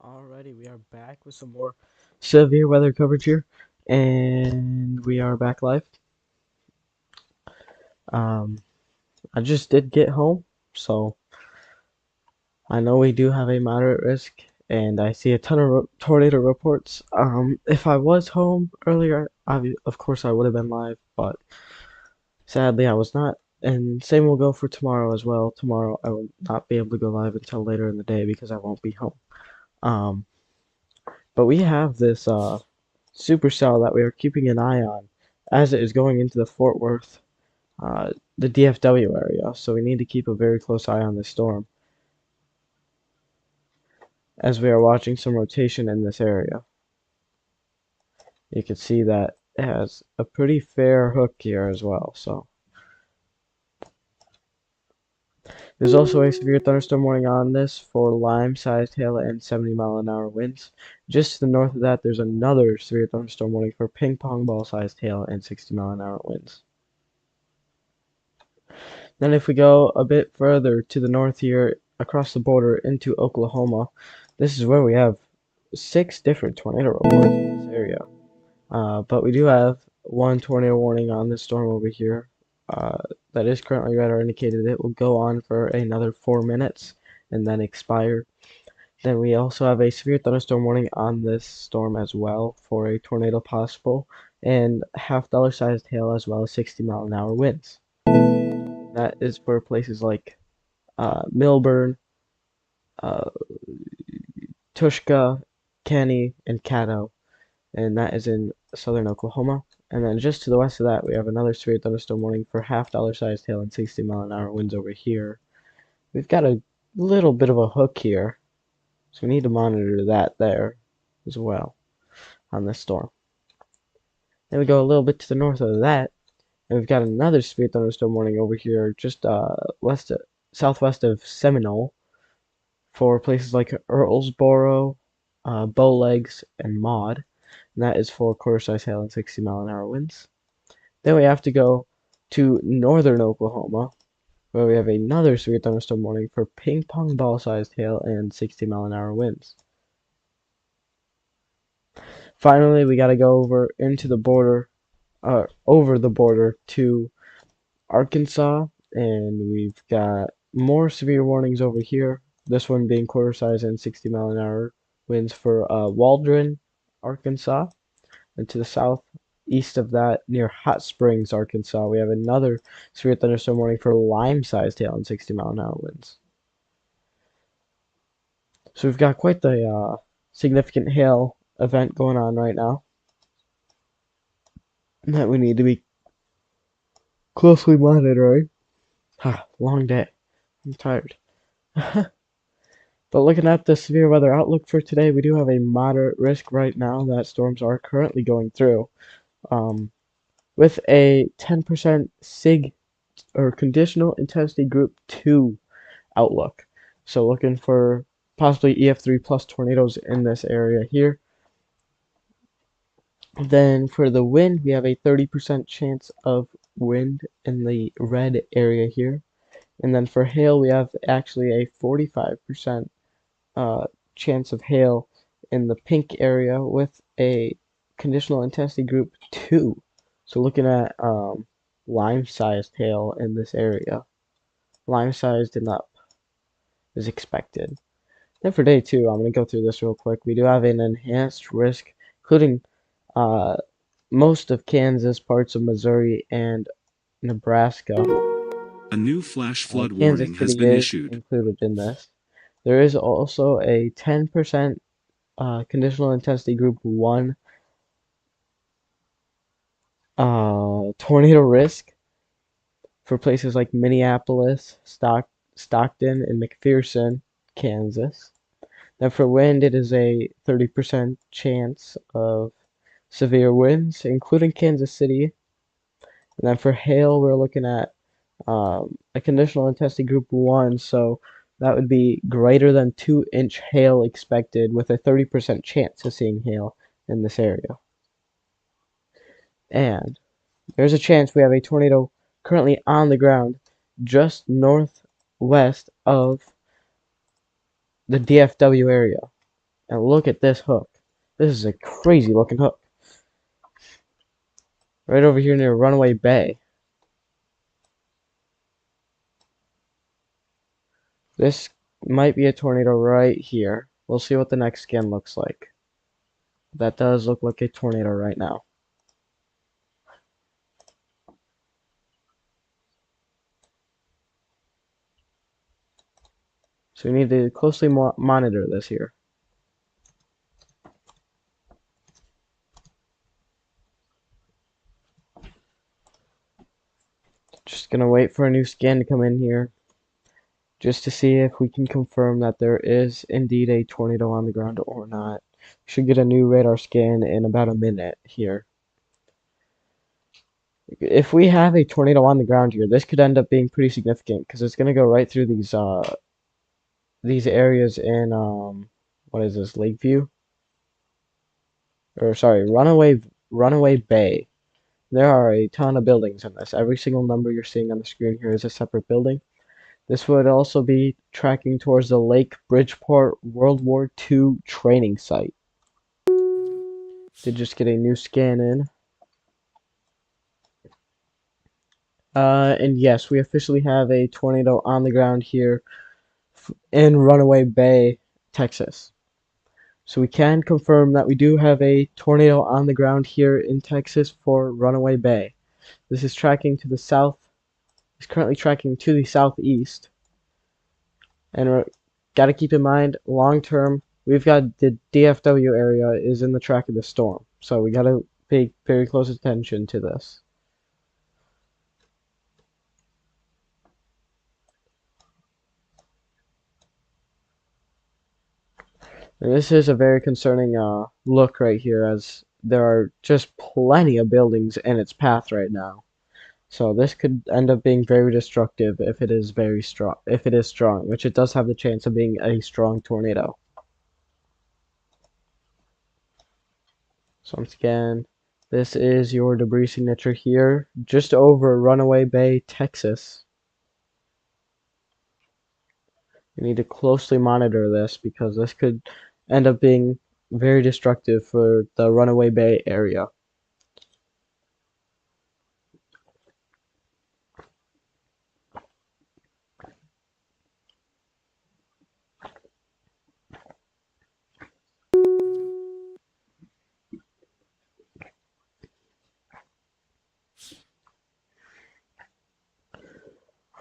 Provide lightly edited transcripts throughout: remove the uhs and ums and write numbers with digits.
Alrighty, we are back with some more severe weather coverage here, and we are back live. Um, I just did get home, so I know we do have a moderate risk, and I see a ton of tornado reports. If I was home earlier, of course I would have been live, but sadly I was not. And same will go for tomorrow as well. Tomorrow I will not be able to go live until later in the day because I won't be home. Um, but we have this supercell that we are keeping an eye on as it is going into the Fort Worth, the DFW area. So we need to keep a very close eye on this storm as we are watching some rotation in this area. You can see that it has a pretty fair hook here as well. So there's also a severe thunderstorm warning on this for lime-sized hail and 70-mile-an-hour winds. Just to the north of that, there's another severe thunderstorm warning for ping pong ball-sized hail and 60-mile-an-hour winds. Then if we go a bit further to the north here, across the border into Oklahoma, this is where we have 6 different tornado reports in this area. But we do have one tornado warning on this storm over here that is currently red or indicated. It will go on for another 4 minutes and then expire. Then we also have a severe thunderstorm warning on this storm as well for a tornado possible and half-dollar sized hail as well as 60-mile-an-hour winds. That is for places like Milburn, uh, Tushka, Kenny, and Caddo, and that is in southern Oklahoma. And then just to the west of that, we have another severe thunderstorm warning for half-dollar sized hail and 60-mile-an-hour winds over here. We've got a little bit of a hook here, so we need to monitor that there as well on this storm. Then we go a little bit to the north of that, and we've got another severe thunderstorm warning over here just southwest of Seminole for places like Earlsboro, Bowlegs, and Maud. And that is for quarter-size hail and 60-mile-an-hour winds. Then we have to go to northern Oklahoma, where we have another severe thunderstorm warning for ping pong ball-sized hail and 60-mile-an-hour winds. Finally, we got to go over into the border, over the border to Arkansas, and we've got more severe warnings over here. This one being quarter size and 60-mile-an-hour winds for Waldron, Arkansas. And to the southeast of that, near Hot Springs, Arkansas, we have another severe thunderstorm warning for lime-sized hail and 60-mile-an-hour winds. So we've got quite the significant hail event going on right now that we need to be closely monitoring. Long day. I'm tired. But looking at the severe weather outlook for today, we do have a moderate risk right now that storms are currently going through, with a 10% SIG or conditional intensity group 2 outlook. So looking for possibly EF3 plus tornadoes in this area here. Then for the wind, we have a 30% chance of wind in the red area here. And then for hail, we have actually a 45% chance of hail in the pink area with a conditional intensity group 2. So looking at lime-sized hail in this area. Lime-sized and up is expected. Then for day 2, I'm going to go through this real quick. We do have an enhanced risk, including most of Kansas, parts of Missouri, and Nebraska. A new flash flood Kansas warning has City been is issued. included in this. There is also a 10% conditional intensity group 1 tornado risk for places like Minneapolis, Stockton, and McPherson, Kansas. Then for wind, it is a 30% chance of severe winds, including Kansas City. And then for hail, we're looking at a conditional intensity group 1, so that would be greater than 2-inch hail expected with a 30% chance of seeing hail in this area. And there's a chance we have a tornado currently on the ground just northwest of the DFW area. And look at this hook. This is a crazy looking hook. Right over here near Runaway Bay. This might be a tornado right here. We'll see what the next scan looks like. That does look like a tornado right now. So we need to closely monitor this here. Just gonna wait for a new scan to come in here, just to see if we can confirm that there is indeed a tornado on the ground or not. We should get a new radar scan in about a minute here. If we have a tornado on the ground here, this could end up being pretty significant because it's gonna go right through these areas in what is this, Lakeview? Or sorry, Runaway Bay. There are a ton of buildings in this. Every single number you're seeing on the screen here is a separate building. This would also be tracking towards the Lake Bridgeport World War II training site. Did just get a new scan in. And yes, we officially have a tornado on the ground here in Runaway Bay, Texas. So we can confirm that we do have a tornado on the ground here in Texas for Runaway Bay. This is tracking to the south. It's currently tracking to the southeast. And got to keep in mind, long term, we've got the DFW area is in the track of the storm. So we got to pay very close attention to this. And this is a very concerning look right here, as there are just plenty of buildings in its path right now. So this could end up being very destructive if it is very strong, if it is strong, which it does have the chance of being a strong tornado. So once again, this is your debris signature here, just over Runaway Bay, Texas. You need to closely monitor this because this could end up being very destructive for the Runaway Bay area.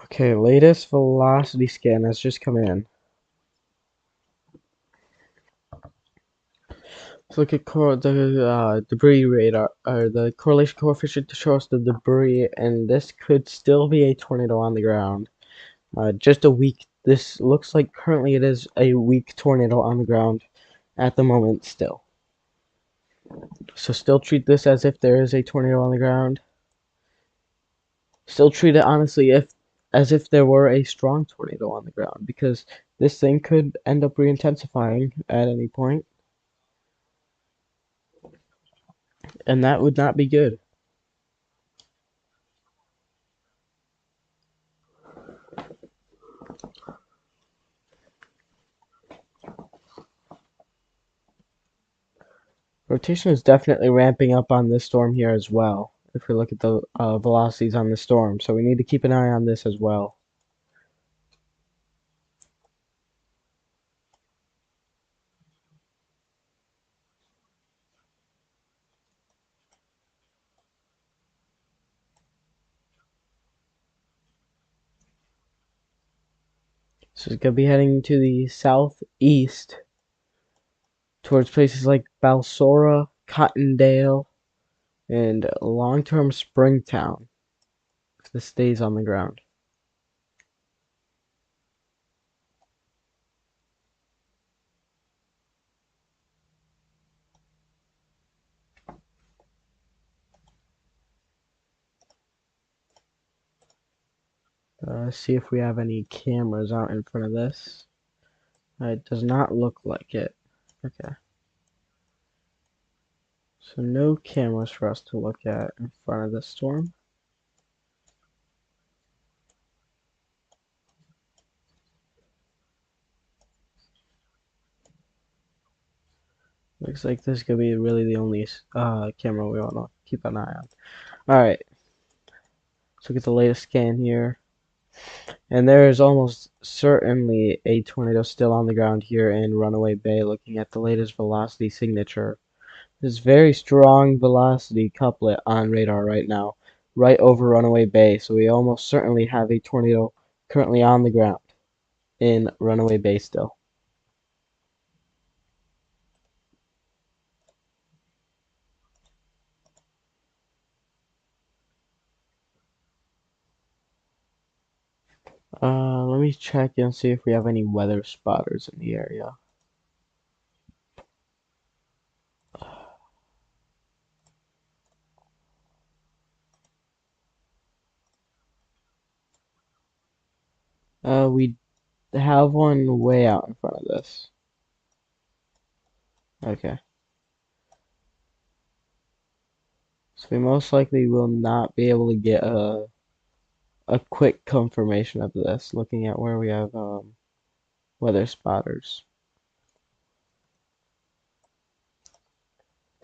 Okay, latest velocity scan has just come in. Let's look at the debris radar, or the correlation coefficient to show us the debris, and this could still be a tornado on the ground. Just a weak, this looks like currently it is a weak tornado on the ground at the moment still. So still treat this as if there is a tornado on the ground. Still treat it honestly as if there were a strong tornado on the ground, because this thing could end up re-intensifying at any point, and that would not be good. Rotation is definitely ramping up on this storm here as well, if we look at the velocities on the storm, so we need to keep an eye on this as well. So it's going to be heading to the southeast towards places like Balsora, Cottondale, and long-term Springtown if this stays on the ground. See if we have any cameras out in front of this. It does not look like it. Okay. So no cameras for us to look at in front of the storm. Looks like this is gonna be really the only camera we want to keep an eye on. All right, let's look at the latest scan here, and there is almost certainly a tornado still on the ground here in Runaway Bay. Looking at the latest velocity signature, this very strong velocity couplet on radar right now, right over Runaway Bay. So we almost certainly have a tornado currently on the ground in Runaway Bay still. Let me check and see if we have any weather spotters in the area. We have one way out in front of this. Okay. So we most likely will not be able to get a quick confirmation of this, looking at where we have weather spotters.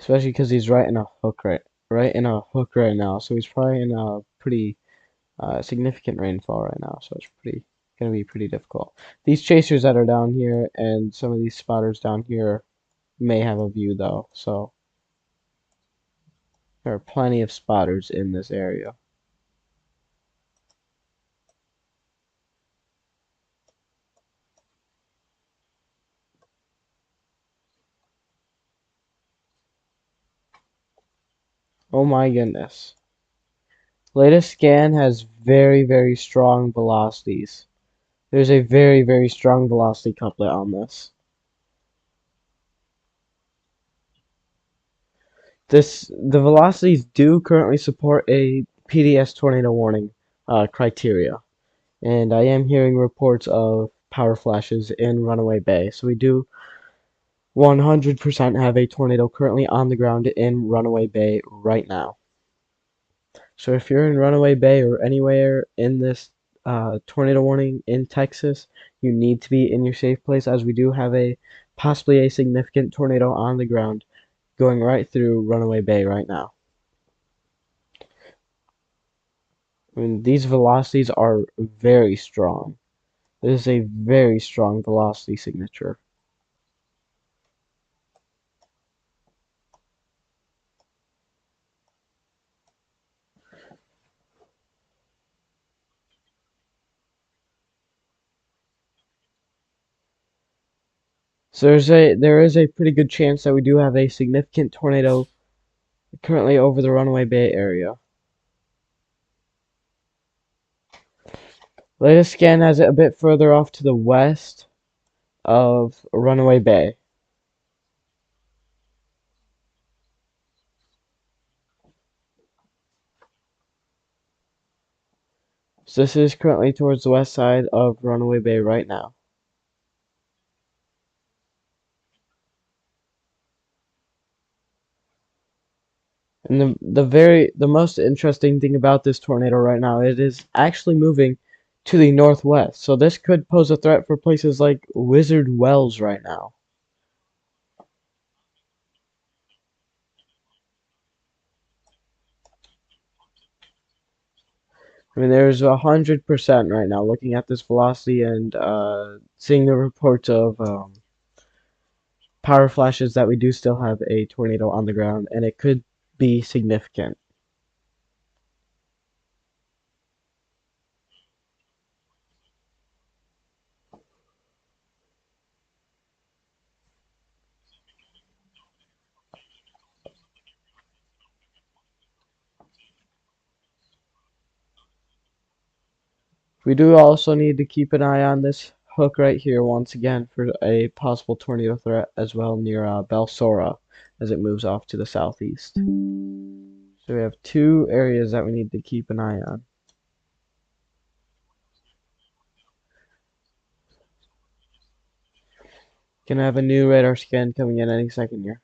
Especially because he's right in a hook right now. So he's probably in a pretty significant rainfall right now. So it's gonna be pretty difficult. These chasers that are down here and some of these spotters down here may have a view though. So there are plenty of spotters in this area. Oh my goodness. Latest scan has very, very strong velocities. There's a very, very strong velocity couplet on this. The velocities do currently support a PDS tornado warning criteria, and I am hearing reports of power flashes in Runaway Bay. So we do 100% have a tornado currently on the ground in Runaway Bay right now. So if you're in Runaway Bay or anywhere in this tornado warning in Texas, you need to be in your safe place as we do have possibly a significant tornado on the ground going right through Runaway Bay right now. I mean, these velocities are very strong. This is a very strong velocity signature. So there is a pretty good chance that we do have a significant tornado currently over the Runaway Bay area. Latest scan has it a bit further off to the west of Runaway Bay. So this is currently towards the west side of Runaway Bay right now. And the most interesting thing about this tornado right now, it is actually moving to the northwest. So this could pose a threat for places like Wizard Wells right now. I mean, there's 100% right now looking at this velocity and seeing the reports of power flashes that we do still have a tornado on the ground, and it could be significant. We do also need to keep an eye on this hook right here once again for a possible tornado threat as well near Balsora as it moves off to the southeast. So we have two areas that we need to keep an eye on. Gonna have a new radar scan coming in any second here.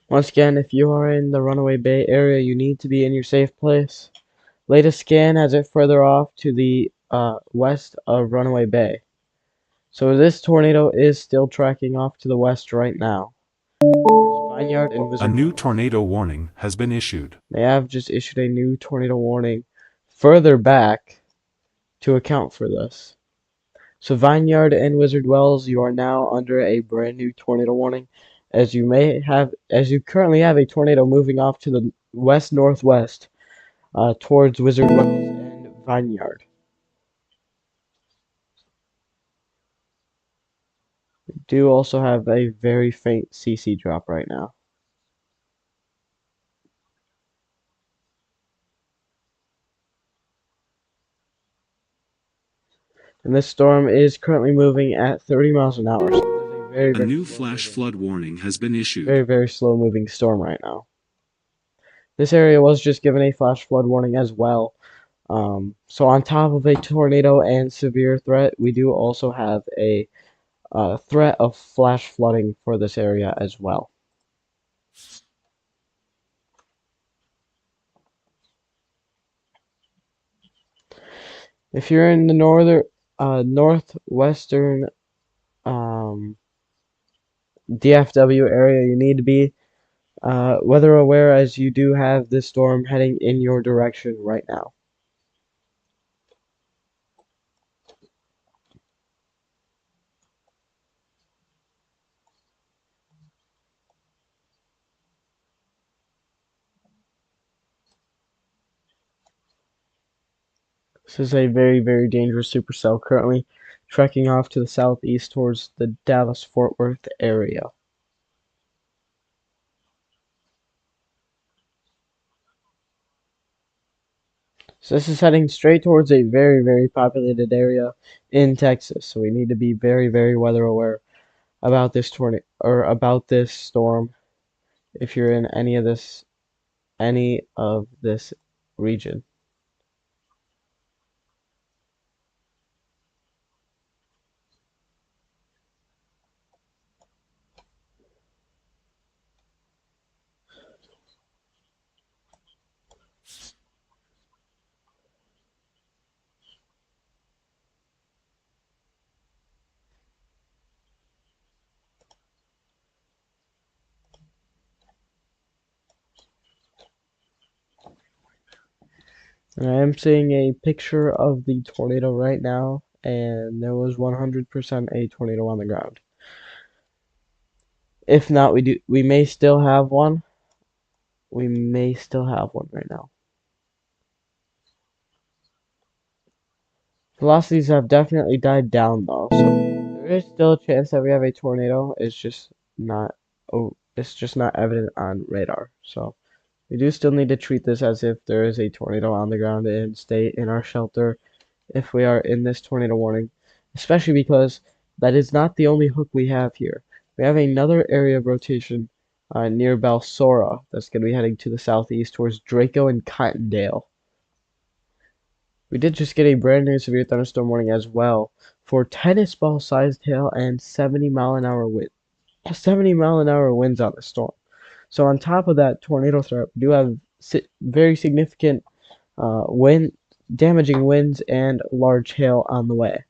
Once again, if you are in the Runaway Bay area, you need to be in your safe place. Latest scan has it further off to the west of Runaway Bay. So this tornado is still tracking off to the west right now. Vineyard and A Wizard new Wells. tornado warning has been issued. They have just issued a new tornado warning further back to account for this. So Vineyard and Wizard Wells, you are now under a brand new tornado warning, as you currently have a tornado moving off to the west northwest towards Wizard Wells and Vineyard. We do also have a very faint CC drop right now. And this storm is currently moving at 30 miles an hour. So it is a very, A very new slow flash moving, flood warning has been issued. very, very slow moving storm right now. This area was just given a flash flood warning as well. So on top of a tornado and severe threat, we do also have a threat of flash flooding for this area as well. If you're in the northwestern DFW area, you need to be weather aware, as you do have this storm heading in your direction right now. This is a very, very dangerous supercell currently trekking off to the southeast towards the Dallas-Fort Worth area. So this is heading straight towards a very, very populated area in Texas. So we need to be very, very weather aware about this tornado or about this storm if you're in any of this region. And I am seeing a picture of the tornado right now, and there was 100% a tornado on the ground. If not, we may still have one. We may still have one right now. Velocities have definitely died down though, so there is still a chance that we have a tornado. It's just not evident on radar. So we do still need to treat this as if there is a tornado on the ground and stay in our shelter if we are in this tornado warning, especially because that is not the only hook we have here. We have another area of rotation near Balsora that's going to be heading to the southeast towards Draco and Cottondale. We did just get a brand new severe thunderstorm warning as well for tennis ball sized hail and 70-mile-an-hour wind. 70-mile-an-hour winds on the storm. So on top of that tornado threat, we do have very significant damaging winds and large hail on the way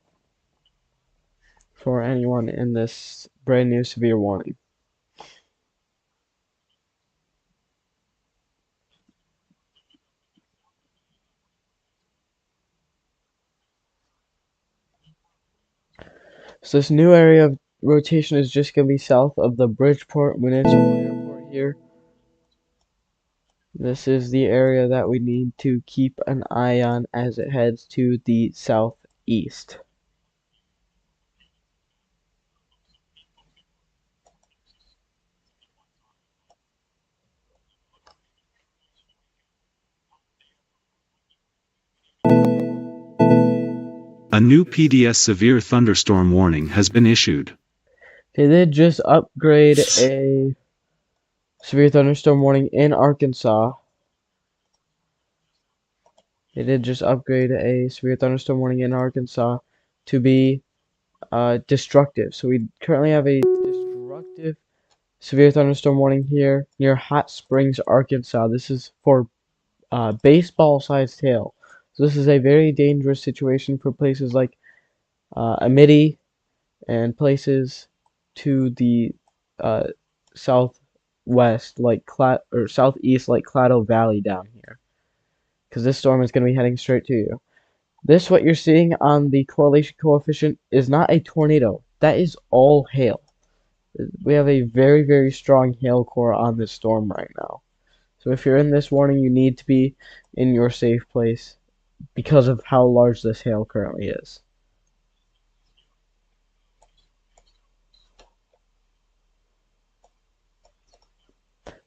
for anyone in this brand new severe warning. So this new area of rotation is just going to be south of the Bridgeport Municipal Airport here. This is the area that we need to keep an eye on as it heads to the southeast. A new PDS severe thunderstorm warning has been issued. They did just upgrade a severe thunderstorm warning in Arkansas. They did just upgrade a severe thunderstorm warning in Arkansas to be destructive. So we currently have a destructive Severe thunderstorm warning here near Hot Springs, Arkansas. This is for baseball-sized hail. So this is a very dangerous situation for places like Amity and places to the uh, southwest, like or southeast, like Clado Valley down here, because this storm is going to be heading straight to you. This, what you're seeing on the correlation coefficient, is not a tornado. That is all hail. We have a very, very strong hail core on this storm right now. So if you're in this warning, you need to be in your safe place because of how large this hail currently is.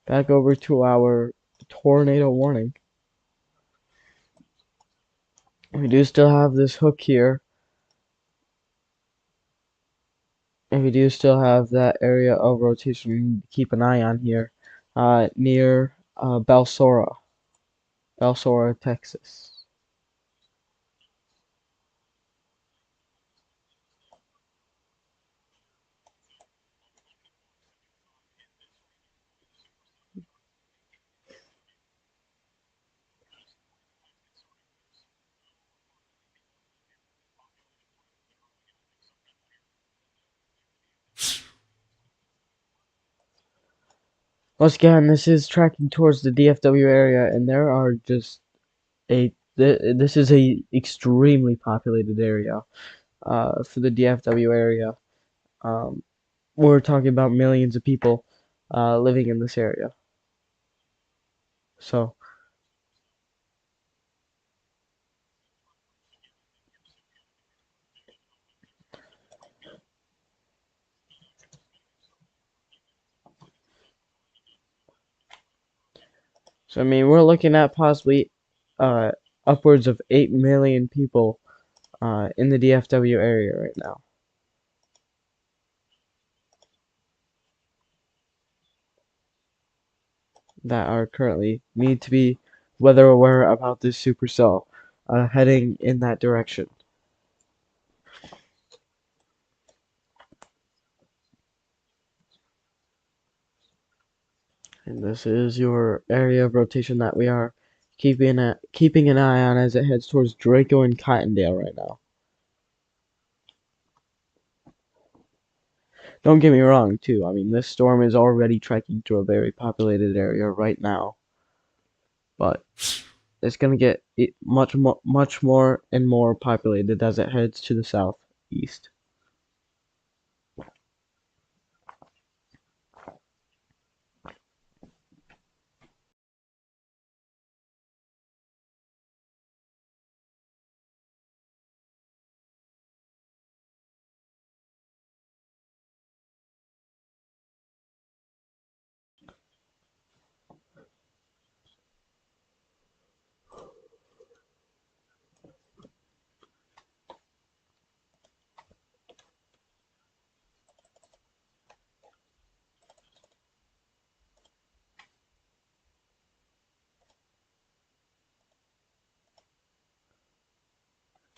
Back over to our tornado warning. We do still have this hook here, and we do still have that area of rotation to keep an eye on here near Balsora, Texas. Once again, this is tracking towards the DFW area, and there are just this is a extremely populated area for the DFW area. Um, we're talking about millions of people living in this area. So, I mean, we're looking at possibly uh, upwards of 8 million people in the DFW area right now that are currently need to be weather aware about this supercell heading in that direction. And this is your area of rotation that we are keeping an eye on as it heads towards Draco and Cottondale right now. Don't get me wrong, too. I mean, this storm is already trekking through a very populated area right now, but it's gonna get much more and more populated as it heads to the southeast.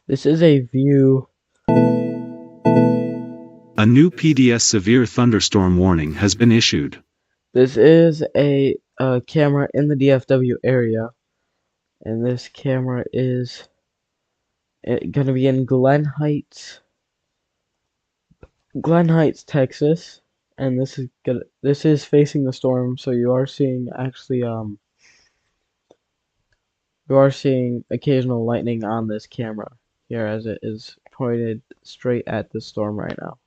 This is a view. A new PDS severe thunderstorm warning has been issued. This is a camera in the DFW area, and this camera is gonna be in Glen Heights, Texas, and this is facing the storm, so you are seeing actually you are seeing occasional lightning on this camera here as it is pointed straight at the storm right now.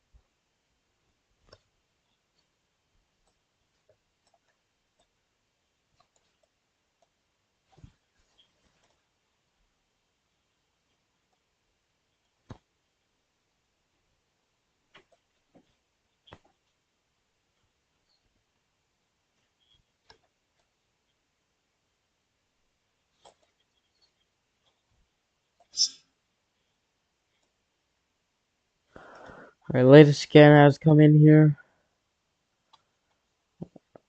Our latest scan has come in here.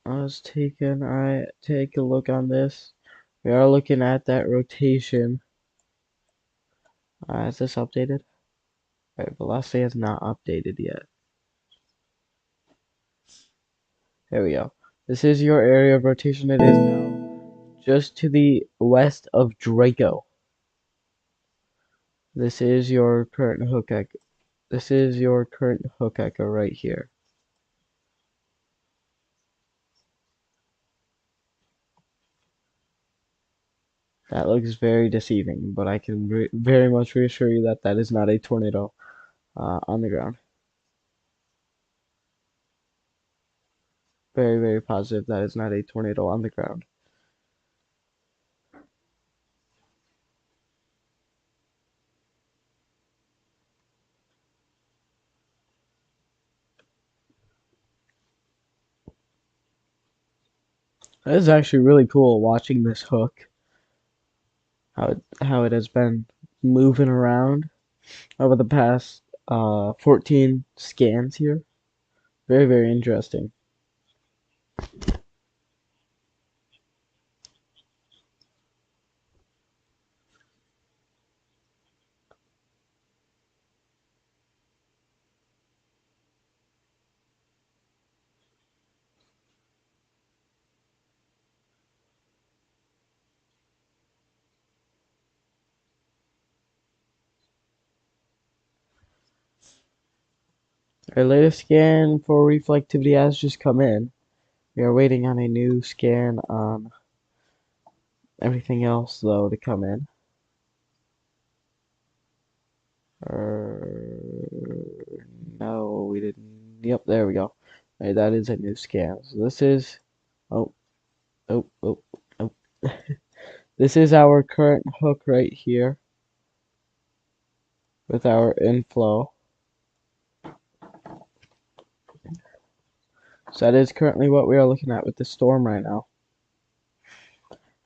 I take a look on this. We are looking at that rotation. Is this updated? Alright, velocity is not updated yet. There we go. This is your area of rotation. It is now just to the west of Draco. This is your current hook echo. This is your current hook echo right here. That looks very deceiving, but I can very much reassure you that that is not a tornado on the ground. Very, very positive that is not a tornado on the ground. It is actually really cool watching this hook, how it has been moving around over the past 14 scans here. Very, very interesting. Our latest scan for reflectivity has just come in. We are waiting on a new scan on everything else, though, to come in. No, we didn't. Yep, there we go. Right, that is a new scan. So this is. Oh, oh, oh, oh. This is our current hook right here with our inflow. So that is currently what we are looking at with the storm right now.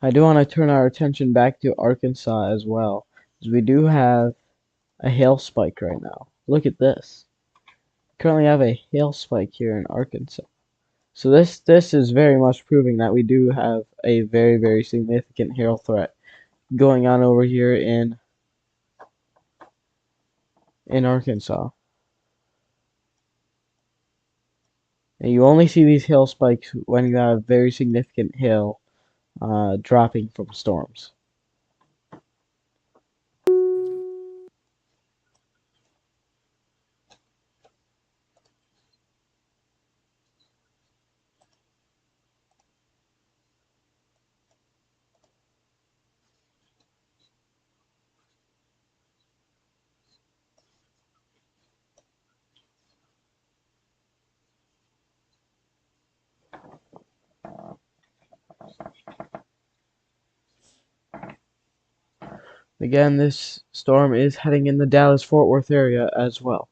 I do want to turn our attention back to Arkansas as well, because we do have a hail spike right now. Look at this. We currently have a hail spike here in Arkansas. So this is very much proving that we do have a very, very significant hail threat going on over here in Arkansas. And you only see these hail spikes when you have very significant hail dropping from storms. Again, this storm is heading in the Dallas-Fort Worth area as well.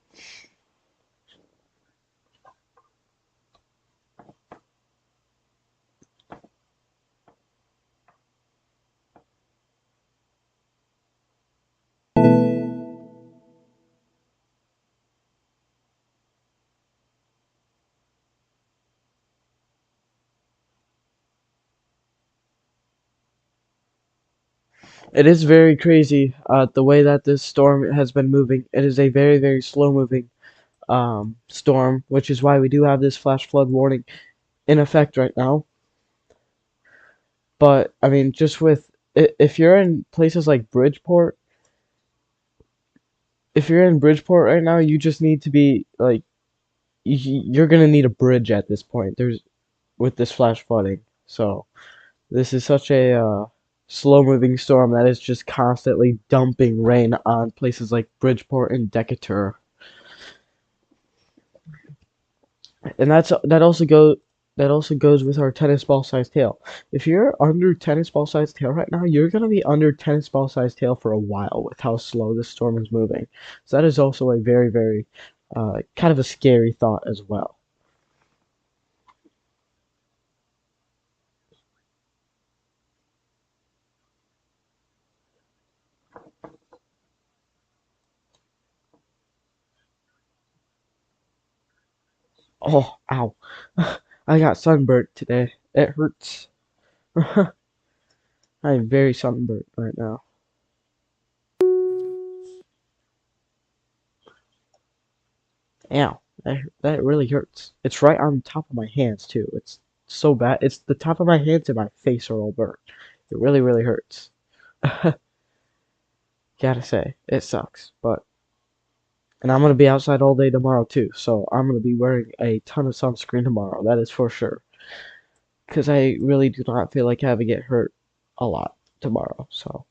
It is very crazy the way that this storm has been moving. It is a very, very slow moving storm, which is why we do have this flash flood warning in effect right now. But I mean, just with if you're in places like Bridgeport, if you're in Bridgeport right now, you just need to be like you're gonna need a bridge at this point. There's with this flash flooding. So this is such a slow-moving storm that is just constantly dumping rain on places like Bridgeport and Decatur. And that also goes with our tennis ball sized tail. If you're under tennis ball sized tail right now, you're gonna be under tennis ball sized tail for a while with how slow this storm is moving. So that is also a very, very kind of a scary thought as well. Oh, ow. I got sunburnt today. It hurts. I am very sunburnt right now. Ow. That really hurts. It's right on top of my hands too. It's so bad. It's the top of my hands and my face are all burnt. It really, really hurts. Gotta say, it sucks. But and I'm gonna be outside all day tomorrow too, so I'm gonna be wearing a ton of sunscreen tomorrow. That is for sure. Because I really do not feel like having it hurt a lot tomorrow. So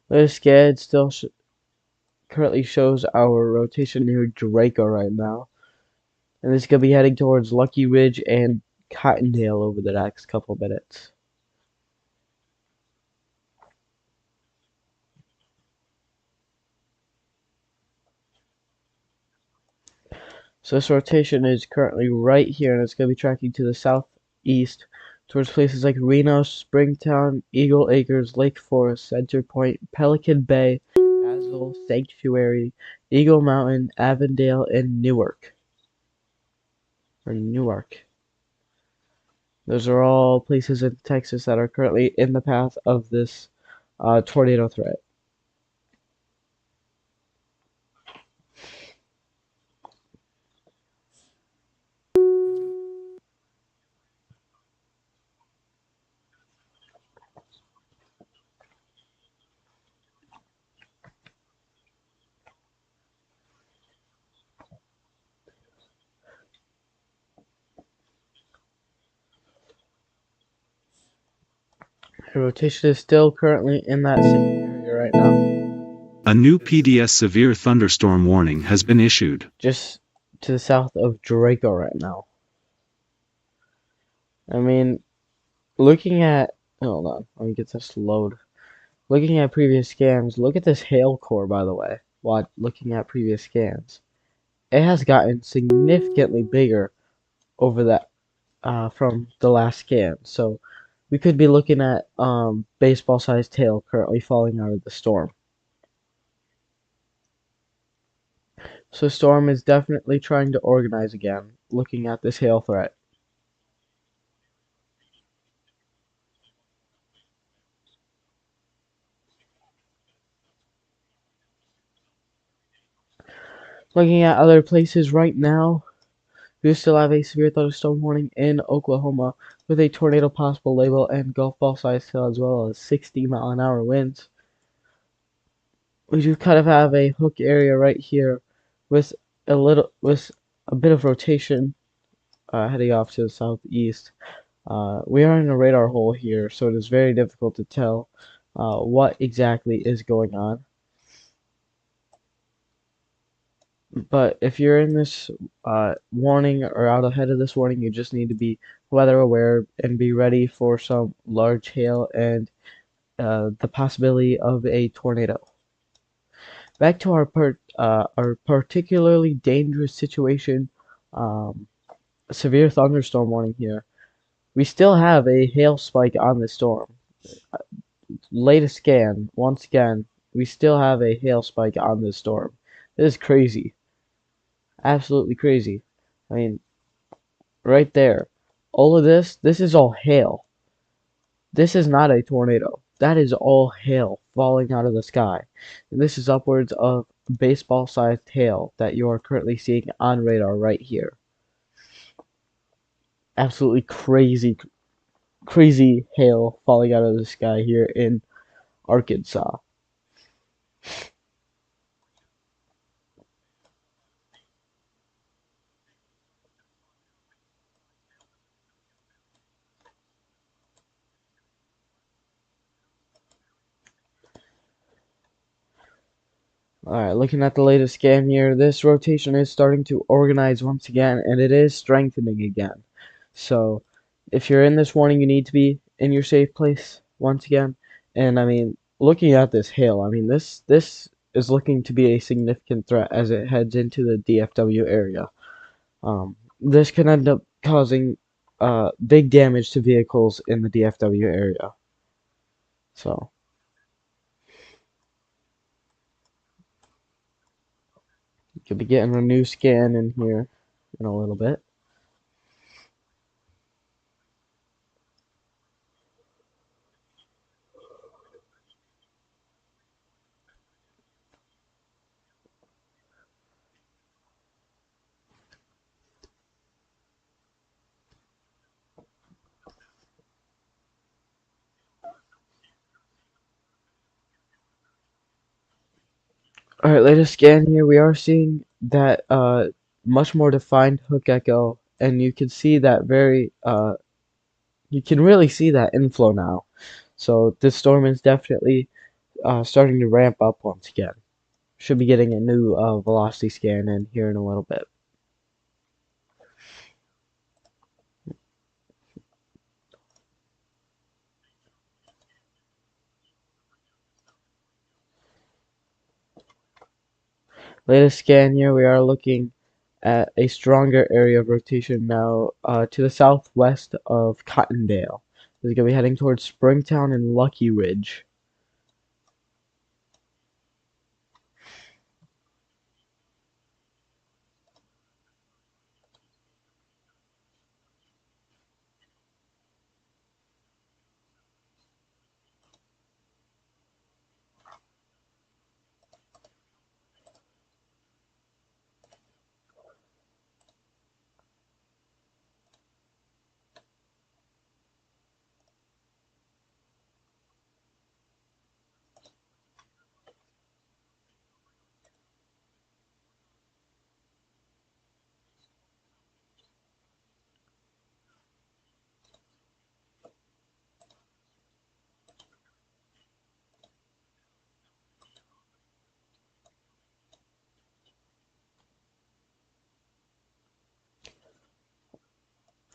this SCAD still currently shows our rotation near Draco right now, and this is gonna be heading towards Lucky Ridge and Cottondale over the next couple minutes. So this rotation is currently right here, and it's going to be tracking to the southeast towards places like Reno, Springtown, Eagle Acres, Lake Forest, Center Point, Pelican Bay, Azle, Sanctuary, Eagle Mountain, Avondale, and Newark. Or Newark. Those are all places in Texas that are currently in the path of this tornado threat. The rotation is still currently in that same area right now. A new PDS severe thunderstorm warning has been issued. Just to the south of Draco right now. I mean, looking at, hold on, let me get this load. Looking at previous scans, look at this hail core, by the way. While looking at previous scans, it has gotten significantly bigger over that from the last scan. So we could be looking at baseball-sized hail currently falling out of the storm. So storm is definitely trying to organize again. Looking at this hail threat. Looking at other places right now, we still have a severe thunderstorm warning in Oklahoma with a tornado possible label and golf ball sized hail as well as 60-mile-an-hour winds. We do kind of have a hook area right here with a bit of rotation heading off to the southeast. We are in a radar hole here, so it is very difficult to tell what exactly is going on. But if you're in this warning or out ahead of this warning, you just need to be weather aware and be ready for some large hail and the possibility of a tornado. Back to our particularly dangerous situation, um, severe thunderstorm warning here. We still have a hail spike on the storm. Latest scan, once again, we still have a hail spike on this storm. This is crazy. Absolutely crazy. I mean, right there. All of this is all hail. This is not a tornado. That is all hail falling out of the sky. And this is upwards of baseball-sized hail that you are currently seeing on radar right here. Absolutely crazy, crazy hail falling out of the sky here in Arkansas. Alright, looking at the latest scan here, this rotation is starting to organize once again, and it is strengthening again. So, if you're in this warning, you need to be in your safe place once again. And I mean, looking at this hail, I mean, this is looking to be a significant threat as it heads into the DFW area. This can end up causing big damage to vehicles in the DFW area. So you could be getting a new scan in here in a little bit. Alright, latest scan here. We are seeing that much more defined hook echo, and you can see that you can really see that inflow now. So this storm is definitely starting to ramp up once again. Should be getting a new velocity scan in here in a little bit. Latest scan here, we are looking at a stronger area of rotation now to the southwest of Cottondale. This is going to be heading towards Springtown and Lucky Ridge.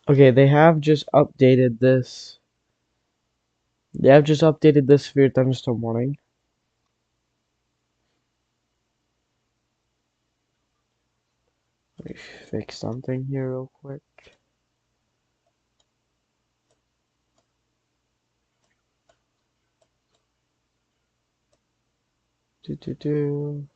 Okay, they have just updated this. They have just updated this severe thunderstorm warning. Let me fix something here real quick. Do do do.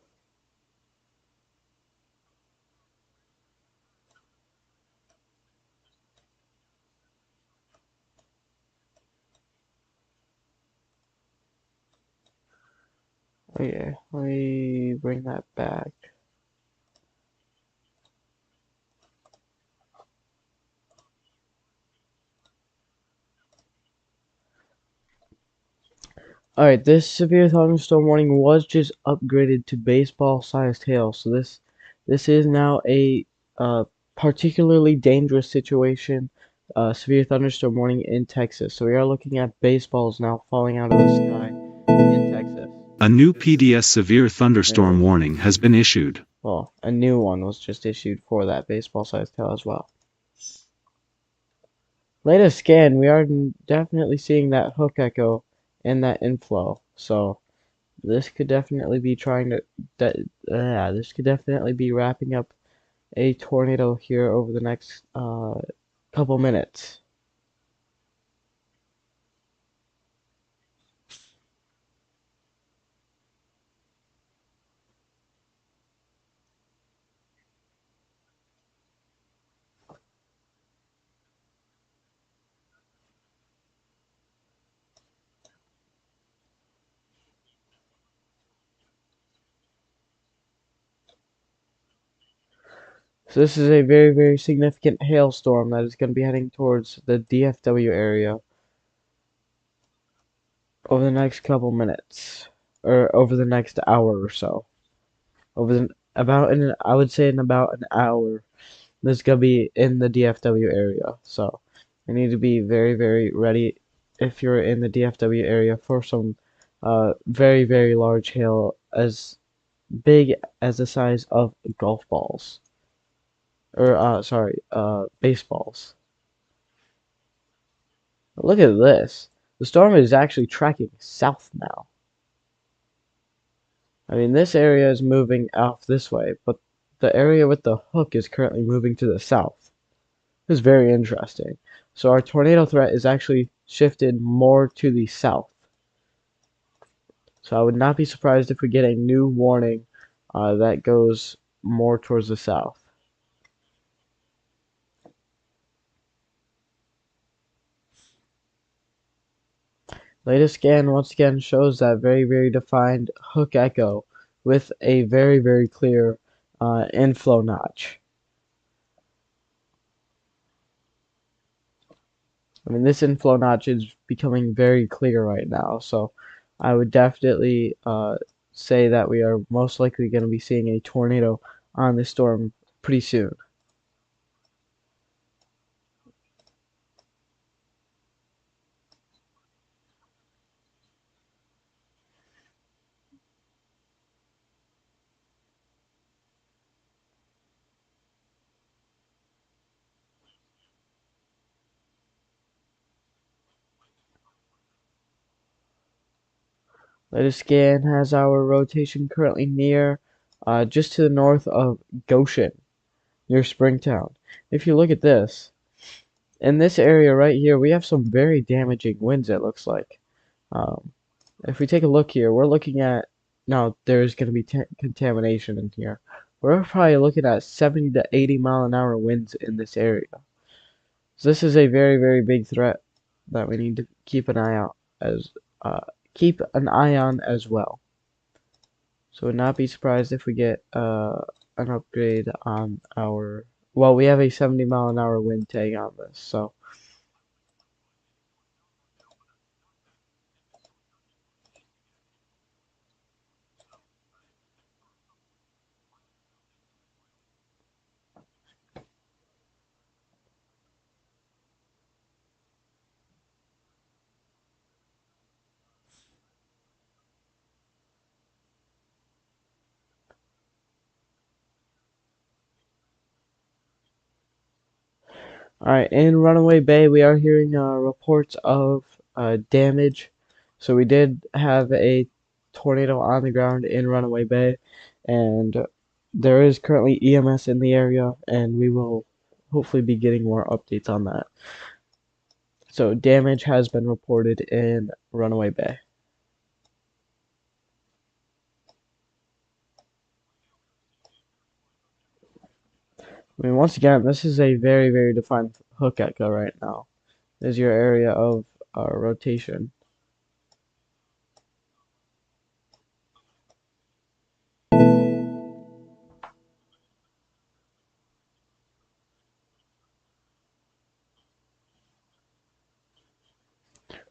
Oh yeah, let me bring that back. Alright, this severe thunderstorm warning was just upgraded to baseball-sized hail, so this is now a particularly dangerous situation, severe thunderstorm warning in Texas. So we are looking at baseballs now falling out of the sky in Texas. A new PDS severe thunderstorm And, warning has been issued. well, a new one was just issued for that baseball-sized hail as well. Latest scan, we are definitely seeing that hook echo and that inflow. So this could definitely be trying to this could definitely be wrapping up a tornado here over the next couple minutes. So this is a very significant hailstorm that is going to be heading towards the DFW area over the next couple minutes, or over the next hour or so. Over the about in I would say in about an hour, this is gonna be in the DFW area. So you need to be very ready if you're in the DFW area for some very large hail as big as the size of golf balls, or sorry, baseballs. Look at this. The storm is actually tracking south now. I mean, this area is moving off this way, but the area with the hook is currently moving to the south. This is very interesting. So our tornado threat is actually shifted more to the south. So I would not be surprised if we get a new warning that goes more towards the south. Latest scan once again shows that very defined hook echo with a very clear inflow notch. I mean, this inflow notch is becoming very clear right now, so I would definitely say that we are most likely going to be seeing a tornado on this storm pretty soon. Latest scan has our rotation currently near just to the north of Goshen, near Springtown. If you look at this, in this area right here, we have some very damaging winds, it looks like. Um, if we take a look here, we're looking at, now there's going to be contamination in here. We're probably looking at 70 to 80 mile an hour winds in this area. So this is a very big threat that we need to keep an eye out as keep an eye on as well. So would not be surprised if we get an upgrade on our, well, we have a 70 mile an hour wind tag on this, so alright, in Runaway Bay, we are hearing reports of damage. So we did have a tornado on the ground in Runaway Bay, and there is currently EMS in the area, and we will hopefully be getting more updates on that. So damage has been reported in Runaway Bay. I mean, once again, this is a very defined hook echo right now. This is your area of rotation.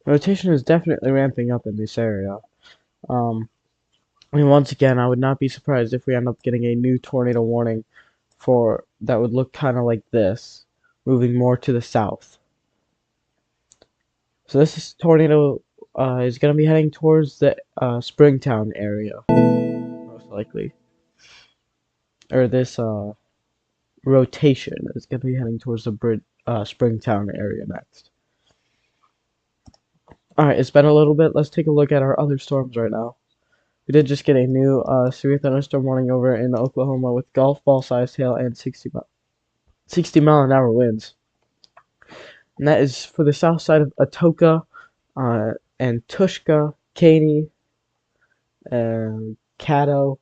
Rotation is definitely ramping up in this area. Um, I mean, once again, I would not be surprised if we end up getting a new tornado warning for that would look kind of like this, moving more to the south. So tornado is going to be heading towards the Springtown area, most likely. Or this rotation is going to be heading towards the Springtown area next. Alright, it's been a little bit. Let's take a look at our other storms right now. We did just get a new severe thunderstorm warning over in Oklahoma with golf ball sized hail and 60 mile an hour winds. And that is for the south side of Atoka, and Tushka, Caney, and Caddo,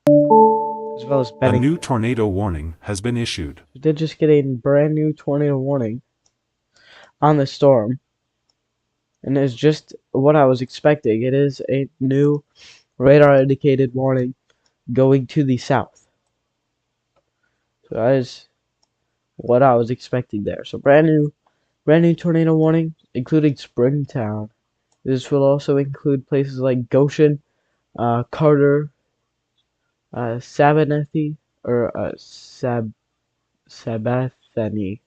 as well as A new Bennington. tornado warning has been issued. We did just get a brand new tornado warning on the storm, and it's just what I was expecting. It is a new radar indicated warning going to the south. So that is what I was expecting there. So brand new tornado warning, including Springtown. This will also include places like Goshen, Carter, Sabanethy, or Sabathany,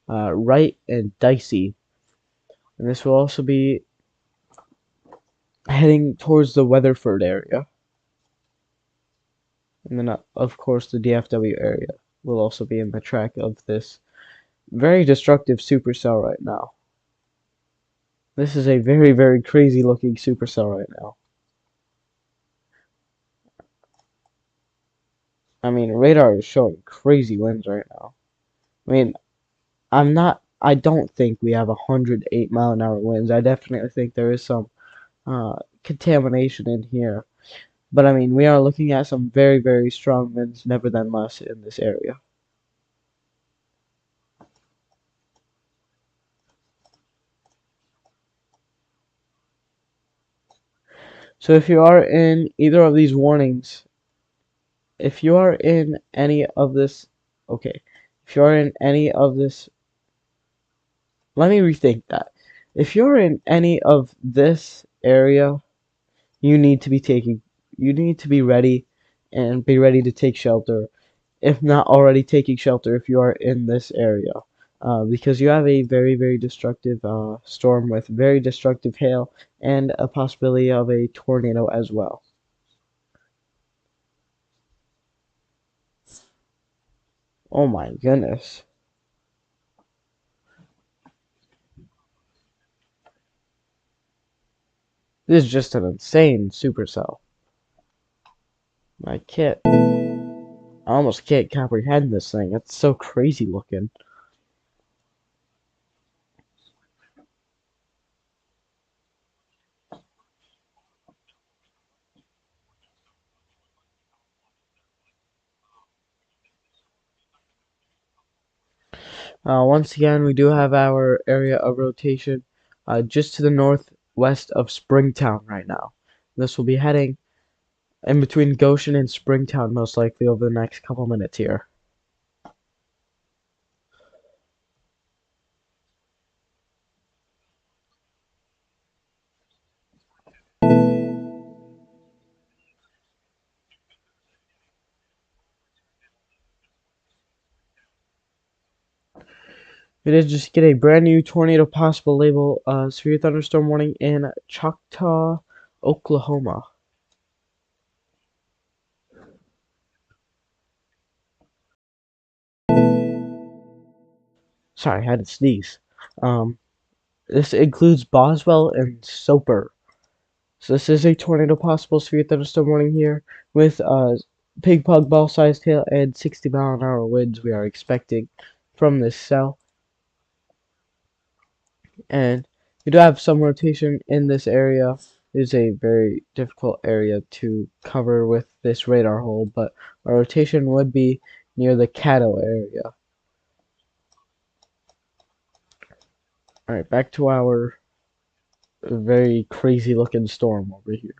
Wright, and Dicey. And this will also be heading towards the Weatherford area. And then, of course, the DFW area will also be in the track of this very destructive supercell right now. This is a very crazy looking supercell right now. I mean, radar is showing crazy winds right now. mean, I don't think we have 108-mile-an-hour winds. I definitely think there is some contamination in here. But I mean, we are looking at some very, very strong winds, nevertheless, in this area. So if you are in either of these warnings, if you are in any of this, okay, if you are in any of this, let me rethink that. If you're in any of this area, you need to be taking, you need to be ready and be ready to take shelter, if not already taking shelter if you are in this area. Because you have a very, very destructive storm with very destructive hail and a possibility of a tornado as well. Oh my goodness. This is just an insane supercell. I can't, I almost can't comprehend this thing. It's so crazy looking. Once again, we do have our area of rotation just to the northwest of Springtown right now. This will be heading in between Goshen and Springtown most likely over the next couple minutes here. We did just get a brand new tornado possible label, severe thunderstorm warning in Choctaw, Oklahoma. Sorry, I had to sneeze. Um, this includes Boswell and Soper. So this is a tornado possible severe thunderstorm warning here with pig pug ball sized hail and 60-mile-an-hour winds we are expecting from this cell. And we do have some rotation in this area. It is a very difficult area to cover with this radar hole, but our rotation would be near the Caddo area. Alright, back to our very crazy looking storm over here.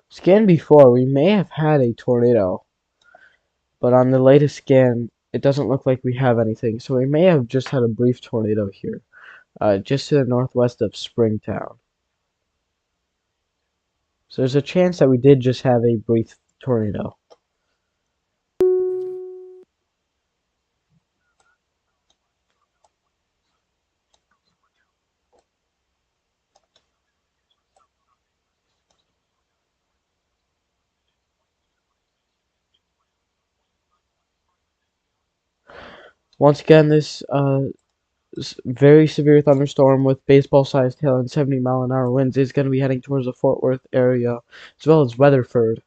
Scan before, we may have had a tornado, but on the latest scan, it doesn't look like we have anything. So we may have just had a brief tornado here, just to the northwest of Springtown. So there's a chance that we did just have a brief tornado. Once again, this very severe thunderstorm with baseball-sized hail and 70-mile-an-hour winds is going to be heading towards the Fort Worth area, as well as Weatherford,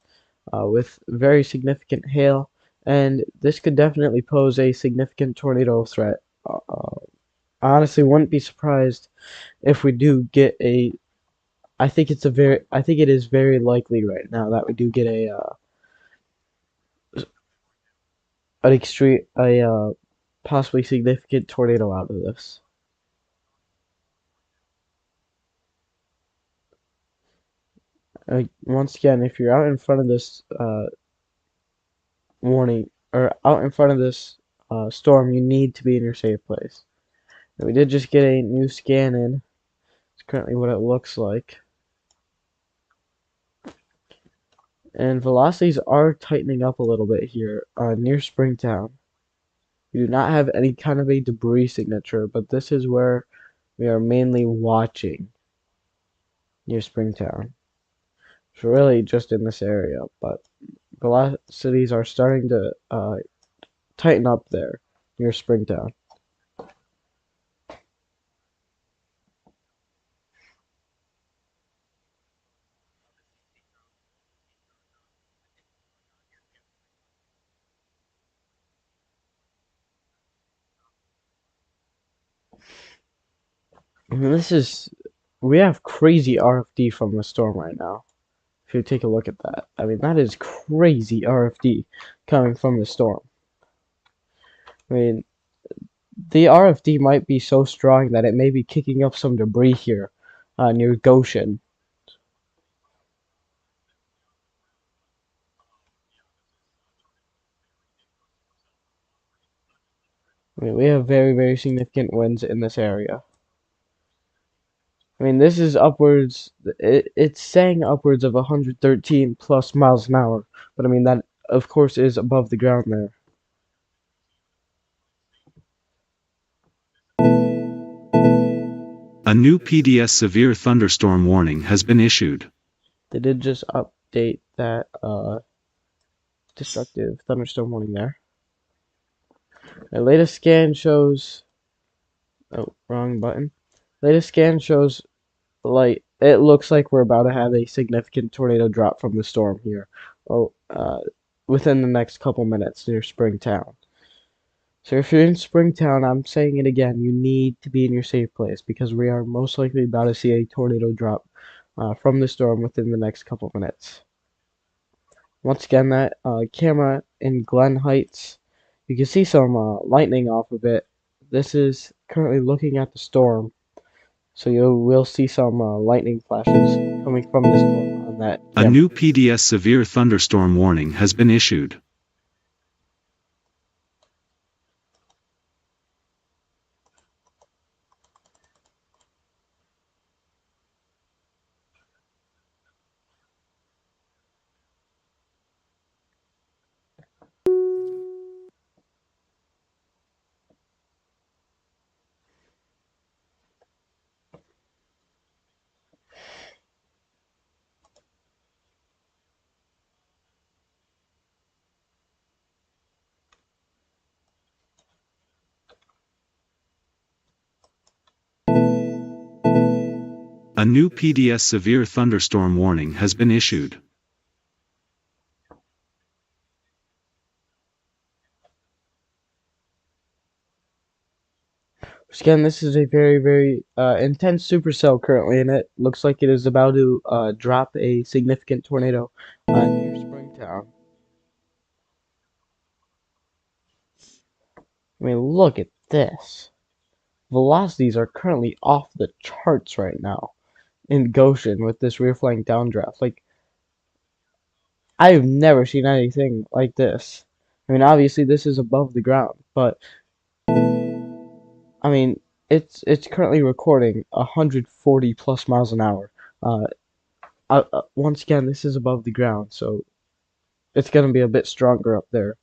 with very significant hail, and this could definitely pose a significant tornado threat. I honestly wouldn't be surprised if we do get a. I think it is very likely right now that we do get a an extreme a possibly significant tornado out of this. Once again, if you're out in front of this warning or out in front of this storm, you need to be in your safe place. And we did just get a new scan in. It's currently what it looks like. And velocities are tightening up a little bit here near Springtown. We do not have any kind of a debris signature, but this is where we are mainly watching near Springtown. It's really just in this area, but velocities are starting to tighten up there near Springtown. I mean, we have crazy RFD from the storm right now. If you take a look at that, I mean, that is crazy RFD coming from the storm. I mean, the RFD might be so strong that it may be kicking up some debris here near Goshen. I mean, we have very, very significant winds in this area. I mean, this is upwards, it's saying upwards of 113 plus miles an hour, but I mean, that of course is above the ground there. A new PDS severe thunderstorm warning has been issued. They did just update that destructive thunderstorm warning there. The latest scan shows, oh, wrong button. Latest scan shows like it looks like we're about to have a significant tornado drop from the storm here. Oh, within the next couple minutes near Springtown. So if you're in Springtown, I'm saying it again, you need to be in your safe place because we are most likely about to see a tornado drop from the storm within the next couple minutes. Once again, that camera in Glen Heights, you can see some lightning off of it. This is currently looking at the storm, so you will see some lightning flashes coming from the storm on that A camera. new PDS severe thunderstorm warning has been issued. A new PDS severe thunderstorm warning has been issued. Again, this is a very, very intense supercell currently, and it looks like it is about to drop a significant tornado near Springtown. I mean, look at this. Velocities are currently off the charts right now in Goshen with this rear flank downdraft. Like, I've never seen anything like this. I mean, obviously this is above the ground, but I mean, it's currently recording 140 plus miles an hour. Uh, Once again, this is above the ground, so it's gonna be a bit stronger up there.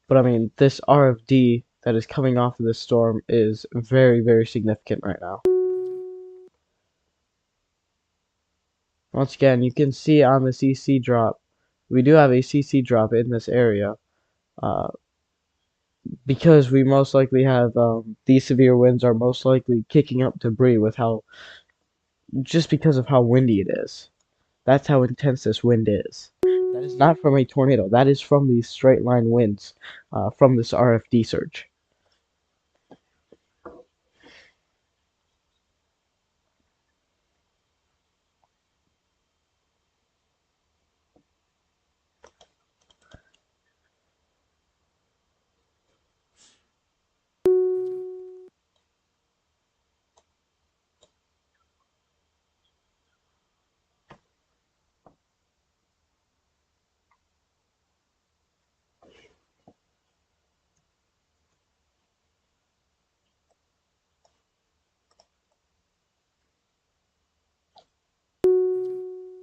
But I mean, this RFD that is coming off of this storm is very, very significant right now. Once again, you can see on the CC drop, we do have a CC drop in this area, uh, because we most likely have these severe winds are most likely kicking up debris with how just because of how windy it is. That's how intense this wind is. That is not from a tornado. That is from these straight line winds from this RFD surge.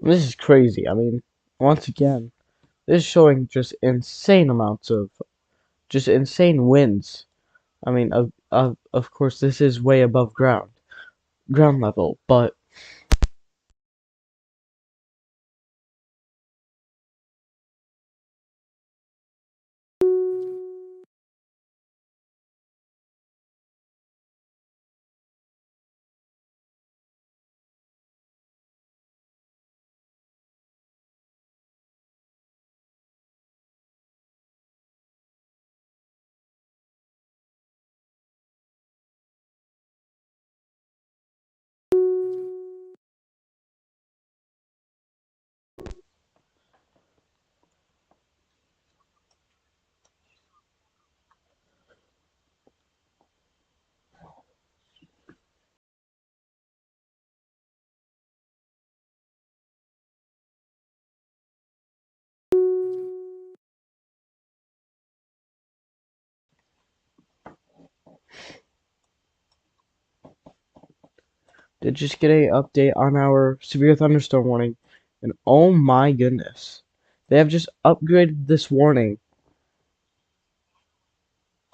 This is crazy. I mean, once again, this is showing just insane amounts of just insane winds. I mean, of course, this is way above ground level, but Did just get a update on our severe thunderstorm warning, and oh my goodness, they have just upgraded this warning.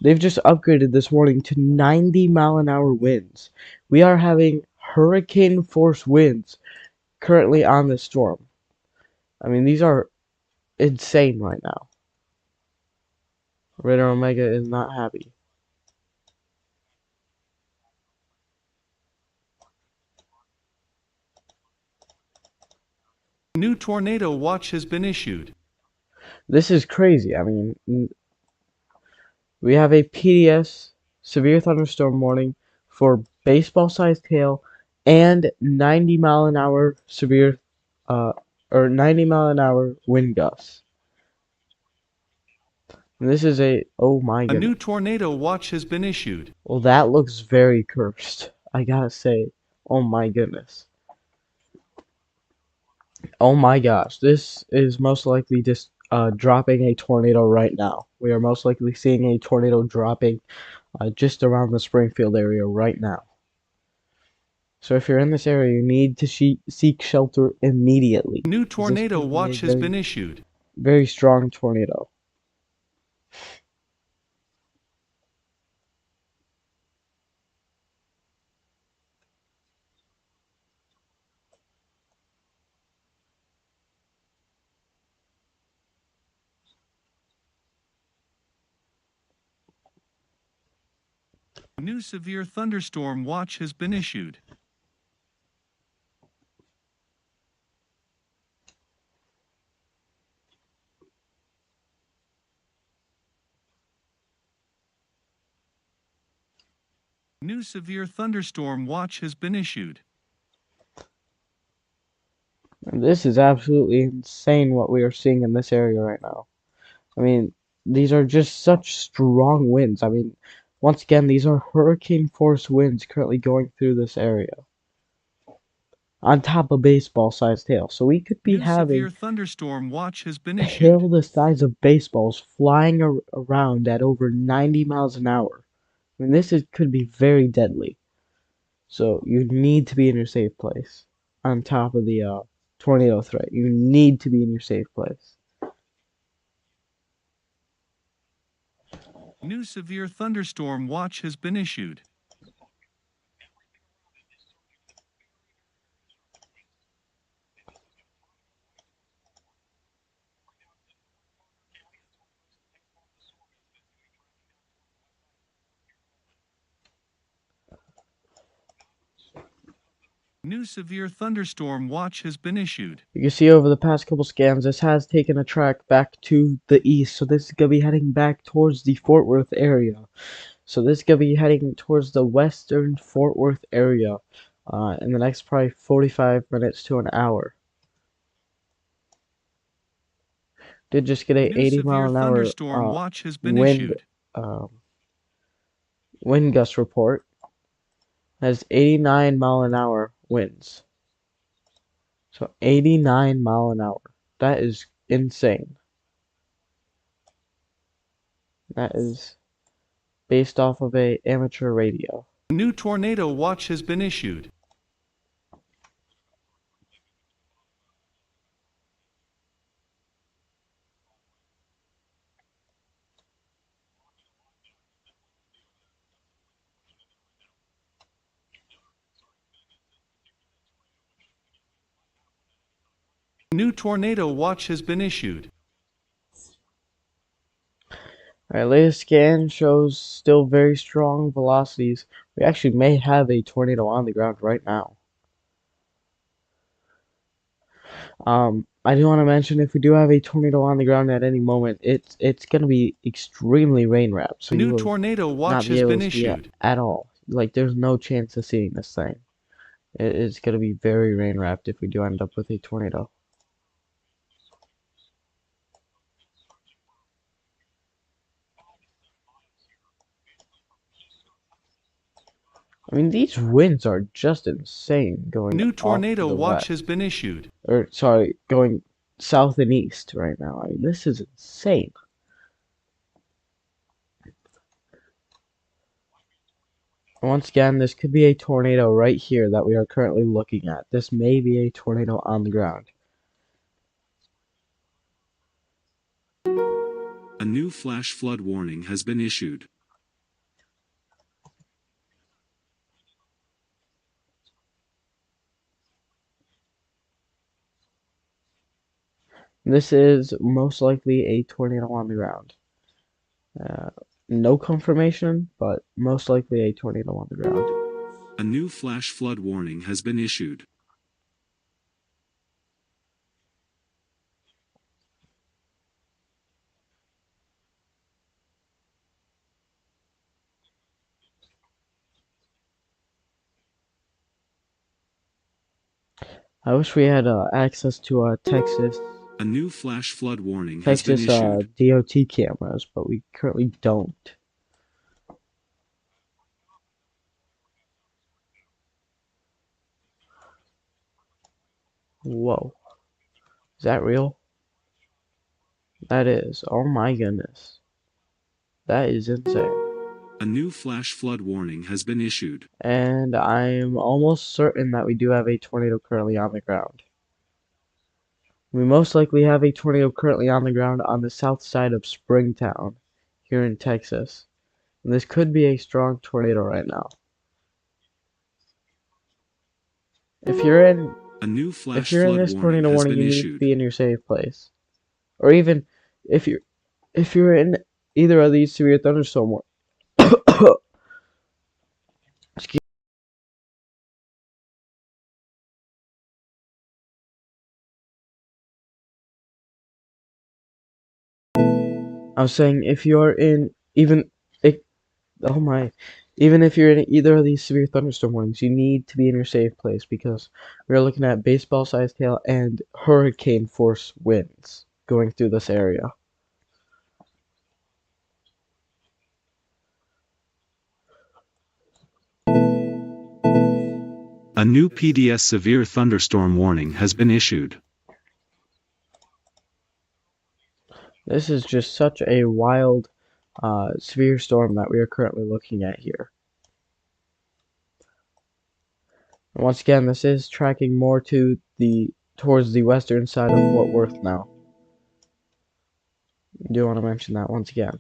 They've just upgraded this warning to 90-mile-an-hour winds. We are having hurricane force winds currently on this storm. I mean, these are insane right now. Radar Omega is not happy. New tornado watch has been issued. This is crazy. I mean, we have a PDS severe thunderstorm warning for baseball-sized hail and 90-mile-an-hour severe, uh, or 90-mile-an-hour wind gusts. And this is oh my A new goodness. tornado watch has been issued. Well, that looks very cursed. I gotta say, oh my goodness. Oh my gosh, this is most likely just dropping a tornado right now. We are most likely seeing a tornado dropping just around the Springfield area right now. So if you're in this area, you need to seek shelter immediately, A new as this tornado could be a watch has very, been issued. very strong tornado. A new severe thunderstorm watch has been issued. New severe thunderstorm watch has been issued. And this is absolutely insane what we are seeing in this area right now. I mean, these are just such strong winds. I mean, once again, these are hurricane force winds currently going through this area on top of baseball sized hail. So we could be New severe having thunderstorm watch has been issued. hail the size of baseballs flying around at over 90 miles an hour. I mean, could be very deadly. So you need to be in your safe place on top of the tornado threat. You need to be in your safe place. New severe thunderstorm watch has been issued. New severe thunderstorm watch has been issued. You can see over the past couple scans, this has taken a track back to the east. So this is going to be heading back towards the Fort Worth area. So this is going to be heading towards the western Fort Worth area in the next probably 45 minutes to an hour. Did just get a New 80 severe mile an hour thunderstorm watch has been wind issued. um, wind gust report. Has 89 mile an hour winds. So 89 mile an hour. That is insane. That is based off of a amateur radio. A new tornado watch has been issued. A new tornado watch has been issued. Alright, latest scan shows still very strong velocities. We actually may have a tornado on the ground right now. I do want to mention if we do have a tornado on the ground at any moment, it's gonna be extremely rain wrapped, A so you new will tornado not watch be has able been to see it issued. at all. Like there's no chance of seeing this thing. It's gonna be very rain wrapped if we do end up with a tornado. I mean, these winds are just insane A going new off to tornado the watch has west. been issued. Or, sorry, going south and east right now. I mean, this is insane. Once again, this could be a tornado right here that we are currently looking at. This may be a tornado on the ground. A new flash flood warning has been issued. This is most likely a tornado on the ground. Uh, no confirmation, but most likely a tornado on the ground. A new flash flood warning has been issued. I wish we had access to Texas A new flash flood warning has been Texas issued. DOT cameras, but we currently don't. Whoa, is that real? That is. Oh my goodness, that is insane. A new flash flood warning has been issued. And I'm almost certain that we do have a tornado currently on the ground. We most likely have a tornado currently on the ground on the south side of Springtown, here in Texas. And this could be a strong tornado right now. If you're in A new If flash you're in flood this warning tornado has warning, been you need to issued. be in your safe place. Or even if you're in either of these severe thunderstorm excuse I was saying if you're in even it, oh my, even if you're in either of these severe thunderstorm warnings, you need to be in your safe place because we're looking at baseball-sized hail and hurricane force winds going through this area. A new PDS severe thunderstorm warning has been issued. This is just such a wild severe storm that we are currently looking at here. And once again, this is tracking more towards the western side of Fort Worth now. I do want to mention that once again.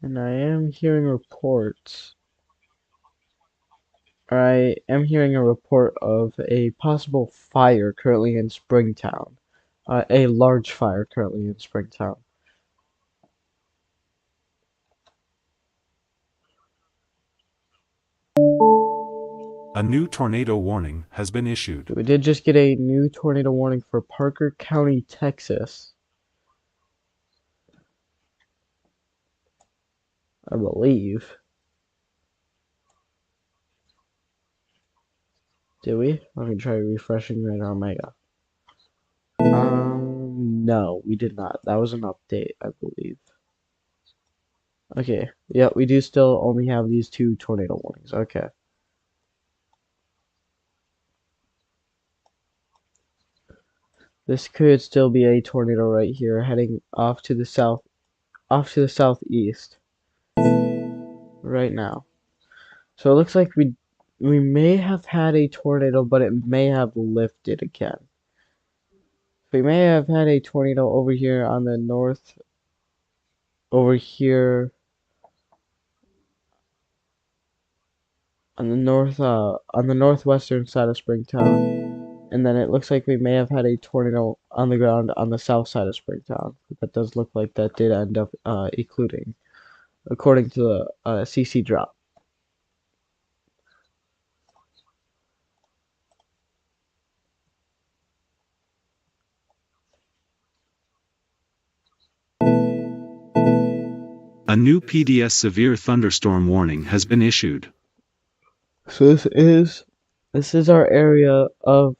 And I am hearing reports. I am hearing a report of a possible fire currently in Springtown. A large fire currently in Springtown. A new tornado warning has been issued. We did just get a new tornado warning for Parker County, Texas. I believe. Did we? Let me try refreshing right on Mega. No, we did not. That was an update, I believe. Okay, yeah, we do still only have these two tornado warnings. Okay. This could still be a tornado right here heading off to the southeast right now. So it looks like we may have had a tornado, but it may have lifted again. We may have had a tornado over here on the north, over here on the northwestern side of Springtown, and then it looks like we may have had a tornado on the ground on the south side of Springtown. That does look like that did end up occluding, according to the CC drop. A new PDS severe thunderstorm warning has been issued. So this is our area of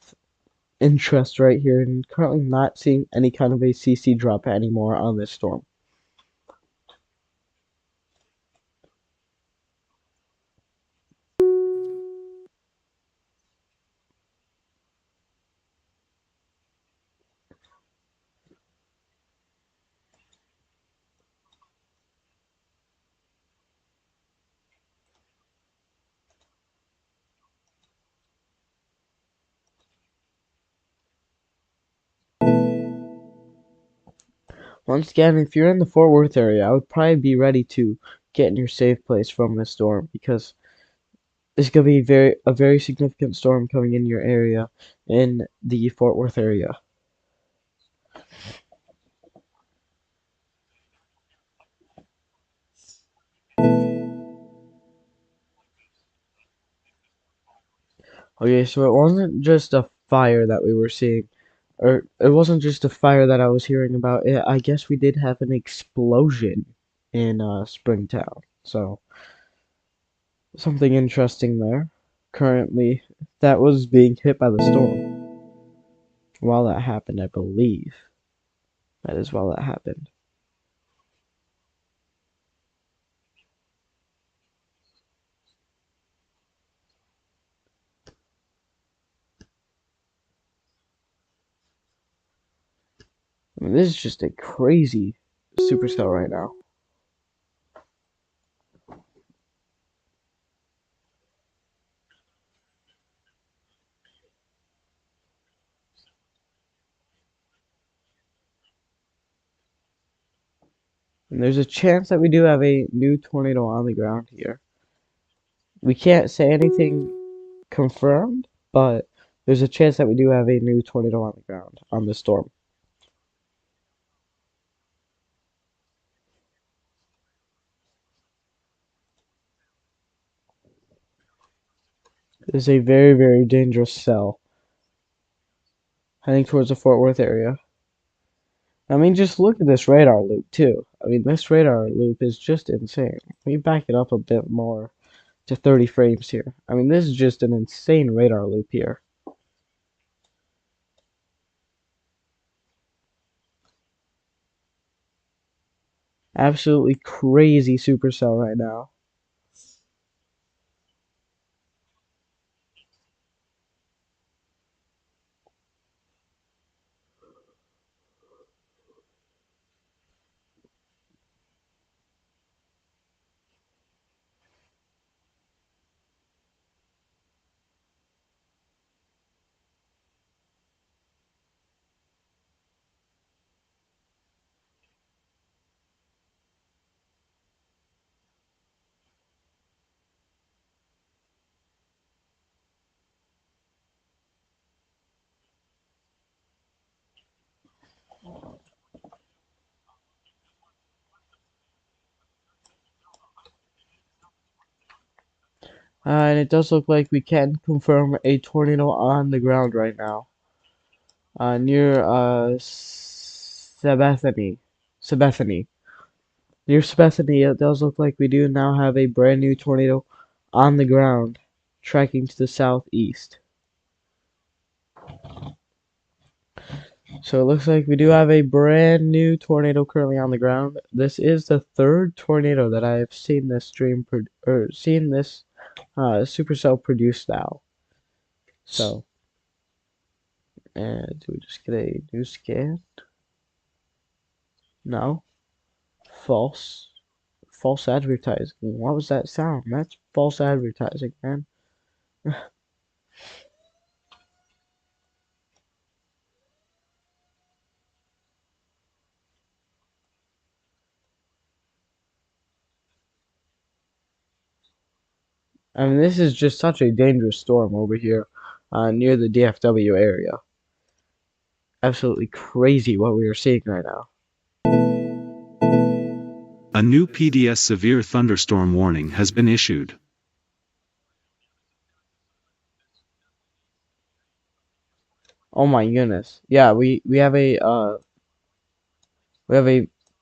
interest right here, and currently not seeing any kind of a CC drop anymore on this storm. Once again, if you're in the Fort Worth area, I would probably be ready to get in your safe place from this storm because there's gonna be a very significant storm coming in your area in the Fort Worth area. Okay, so it wasn't just a fire that we were seeing, or it wasn't just a fire that I was hearing about. I guess we did have an explosion in Springtown. So something interesting there. Currently, that was being hit by the storm. While that happened, I believe. That is while that happened. I mean, this is just a crazy supercell right now. And there's a chance that we do have a new tornado on the ground here. We can't say anything confirmed, but there's a chance that we do have a new tornado on the ground on the storm. This is a very, very dangerous cell heading towards the Fort Worth area. I mean, just look at this radar loop, too. I mean, this radar loop is just insane. Let me back it up a bit more to 30 frames here. I mean, this is just an insane radar loop here. Absolutely crazy supercell right now. And it does look like we can confirm a tornado on the ground right now. Near Sebethany. Sebethany. Near Sebethany, it does look like we do now have a brand new tornado on the ground, tracking to the southeast. So it looks like we do have a brand new tornado currently on the ground. This is the third tornado that I have seen this seen this supercell produce now. So, and do we just get a new scan? No. False. False advertising. What was that sound? That's false advertising, man. I mean, this is just such a dangerous storm over here near the DFW area. Absolutely crazy what we are seeing right now. A new PDS severe thunderstorm warning has been issued. Oh my goodness. Yeah, we have a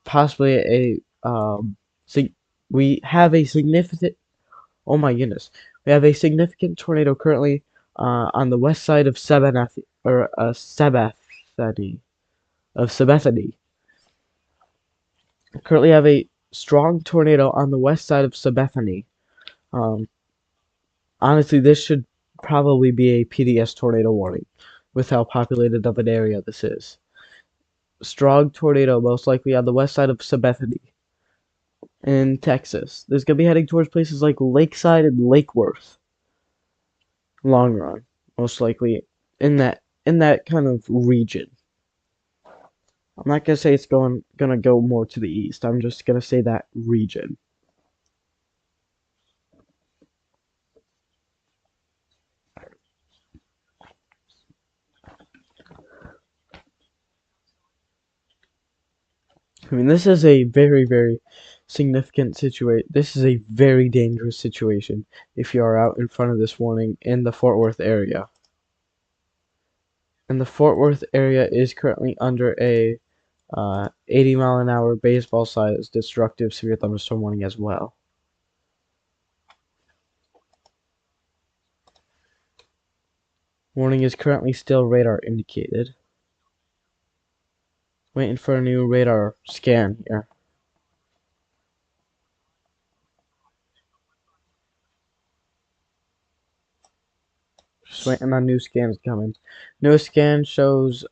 possibly a we have a significant oh my goodness. We have a significant tornado currently on the west side of Sebethany of Sebethany. Currently have a strong tornado on the west side of Sebethany. Um, Honestly, this should probably be a PDS tornado warning with how populated of an area this is. Strong tornado, most likely on the west side of Sebethany in Texas. This is going to be heading towards places like Lakeside and Lake Worth. Long run, most likely in that kind of region. I'm not gonna say it's gonna go more to the east. I'm just gonna say that region. I mean, this is a very, very significant situation. This is a very dangerous situation if you are out in front of this warning in the Fort Worth area. And the Fort Worth area is currently under a 80-mile-an-hour baseball-sized destructive severe thunderstorm warning as well. Warning is currently still radar indicated. Waiting for a new radar scan here. Just waiting on new scans coming. Newest scan shows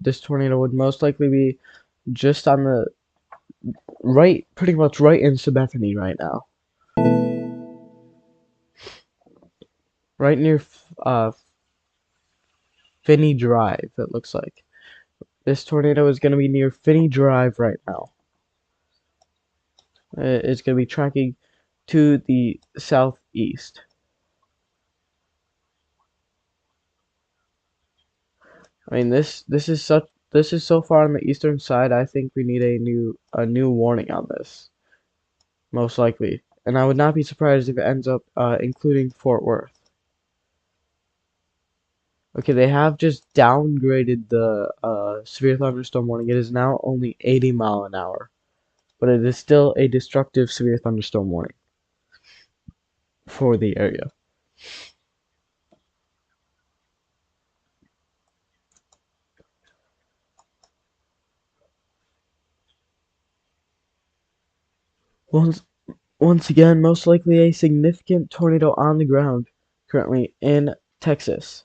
this tornado would most likely be just on the right, pretty much right in Sabethany right now. Right near Finney Drive, it looks like. This tornado is going to be near Finney Drive right now. It's going to be tracking to the southeast. I mean, this is so far on the eastern side. I think we need a new warning on this, most likely. And I would not be surprised if it ends up including Fort Worth. Okay, they have just downgraded the severe thunderstorm warning. It is now only 80 mile an hour, but it is still a destructive severe thunderstorm warning for the area. Once Once again, most likely a significant tornado on the ground currently in Texas.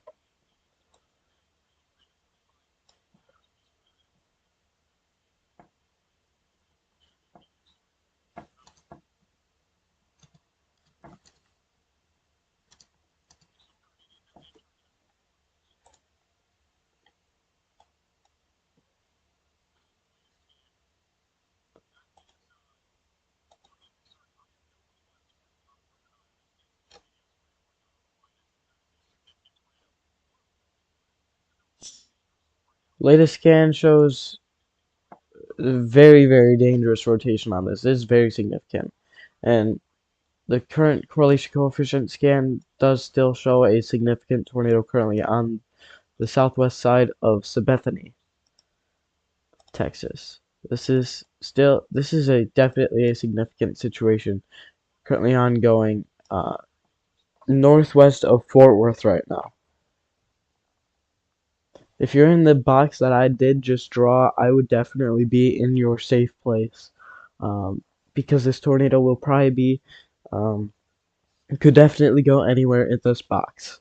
Latest scan shows very, very dangerous rotation on this. This is very significant. And the current correlation coefficient scan does still show a significant tornado currently on the southwest side of Sabethany, Texas. This is definitely a significant situation currently ongoing northwest of Fort Worth right now. If you're in the box that I did just draw, I would definitely be in your safe place, because this tornado will probably be, could definitely go anywhere in this box.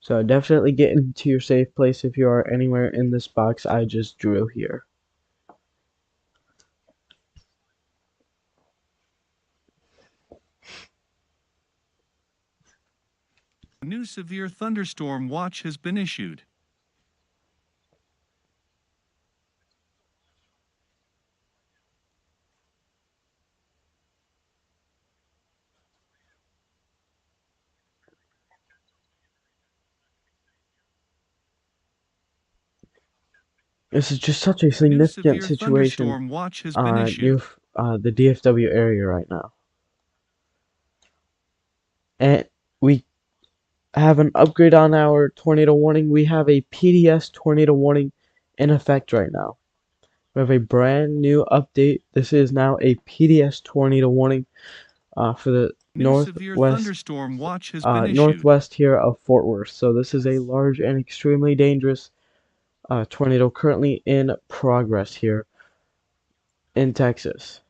So definitely get into your safe place if you are anywhere in this box I just drew here. A new severe thunderstorm watch has been issued. This is just such a A new significant severe situation thunderstorm watch has been near issued. the DFW area right now. And we have an upgrade on our tornado warning. We have a PDS tornado warning in effect right now. We have a brand new update. This is now a PDS tornado warning for the New severe thunderstorm watch has been issued. northwest here of Fort Worth. So this is a large and extremely dangerous tornado currently in progress here in Texas.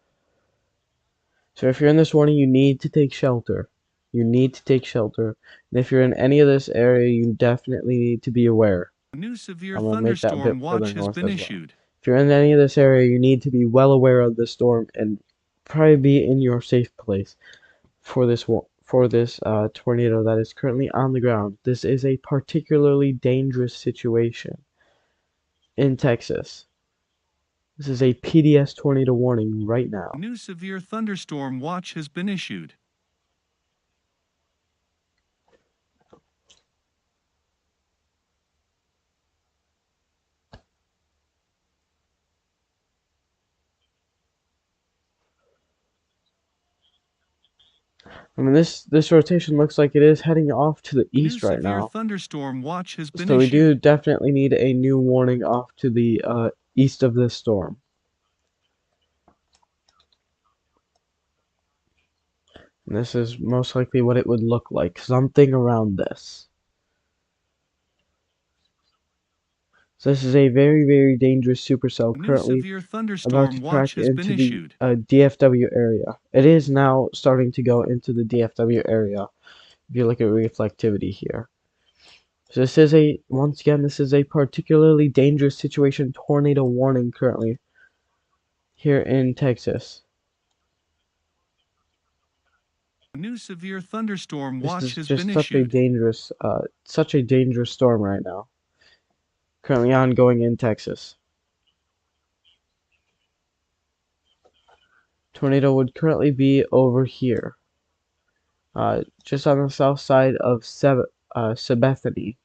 So if you're in this warning, you need to take shelter. You need to take shelter. And if you're in any of this area, you definitely need to be aware. A new severe I'm going to make that a thunderstorm bit further watch has north been as well. issued. If you're in any of this area, you need to be well aware of the storm and probably be in your safe place for this tornado that is currently on the ground. This is a particularly dangerous situation in Texas. This is a PDS tornado warning right A now. new severe thunderstorm watch has been issued. I mean, this rotation looks like it is heading off to the A new east right severe now. thunderstorm watch has been So we do issued. definitely need a new warning off to the east of this storm. And this is most likely what it would look like, something around this. So this is a very, very dangerous supercell A new currently severe about thunderstorm to watch track has been into the issued. DFW area. It is now starting to go into the DFW area if you look at reflectivity here. So this is once again, this is a particularly dangerous situation, tornado warning currently here in Texas. A new severe thunderstorm This watch is has been just issued. such a dangerous storm right now. Currently ongoing in Texas. Tornado would currently be over here, just on the south side of Sabathani.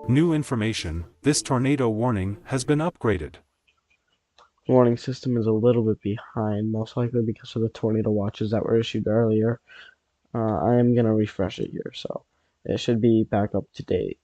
New information, this tornado warning has been upgraded. Warning system is a little bit behind, most likely because of the tornado watches that were issued earlier. I am going to refresh it here, so it should be back up to date.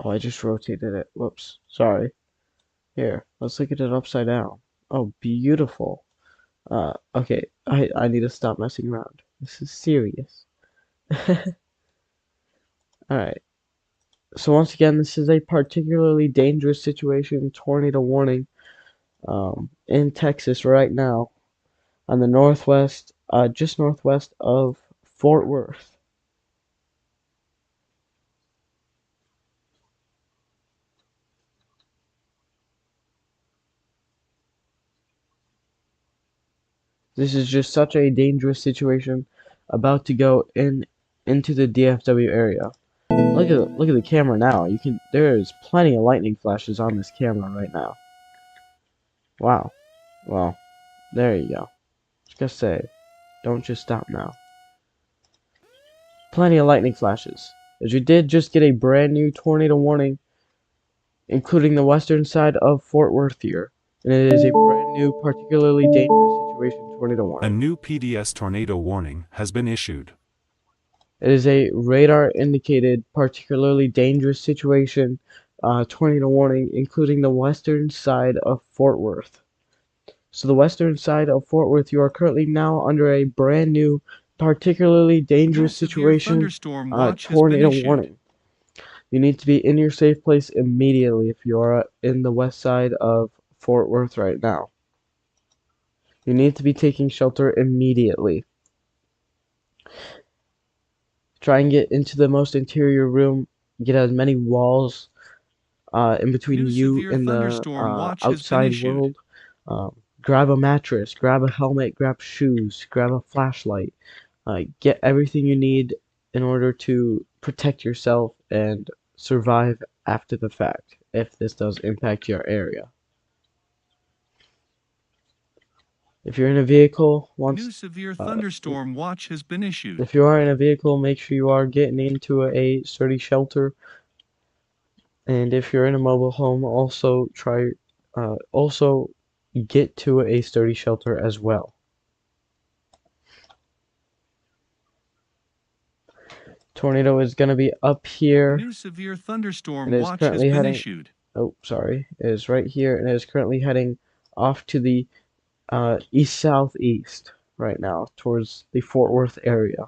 Oh, I just rotated it. Whoops. Sorry. Here, let's look at it upside down. Oh, beautiful. Okay, I need to stop messing around. This is serious. Alright. So once again, this is a particularly dangerous situation, tornado warning, in Texas right now on the northwest, just northwest of Fort Worth. This is just such a dangerous situation about to go into the DFW area. Look at the camera now. There's plenty of lightning flashes on this camera right now. Wow. Well, there you go. Just gotta say, don't just stop now. Plenty of lightning flashes. As you did just get a brand new tornado warning, including the western side of Fort Worth here. And it is a brand new, particularly dangerous situation tornado A warning. new PDS tornado warning has been issued. It is a radar indicated, particularly dangerous situation tornado warning, including the western side of Fort Worth. So the western side of Fort Worth, you are currently now under a brand new, particularly A new dangerous severe situation thunderstorm watch has been tornado issued. warning. You need to be in your safe place immediately if you are in the west side of Fort Worth right now. You need to be taking shelter immediately. Try and get into the most interior room, get as many walls in A between new you severe and the thunderstorm watch has been outside issued. world. Grab a mattress, grab a helmet, grab shoes, grab a flashlight. Get everything you need in order to protect yourself and survive after the fact if this does impact your area. If you're in a vehicle, A new severe thunderstorm watch has been issued. if you are in a vehicle, make sure you are getting into a sturdy shelter. And if you're in a mobile home, also get to a sturdy shelter as well. Tornado is going to be up A here. new severe It thunderstorm is watch has currently been heading. issued. Oh, sorry. It is right here, and it is currently heading off to the east southeast right now, towards the Fort Worth area.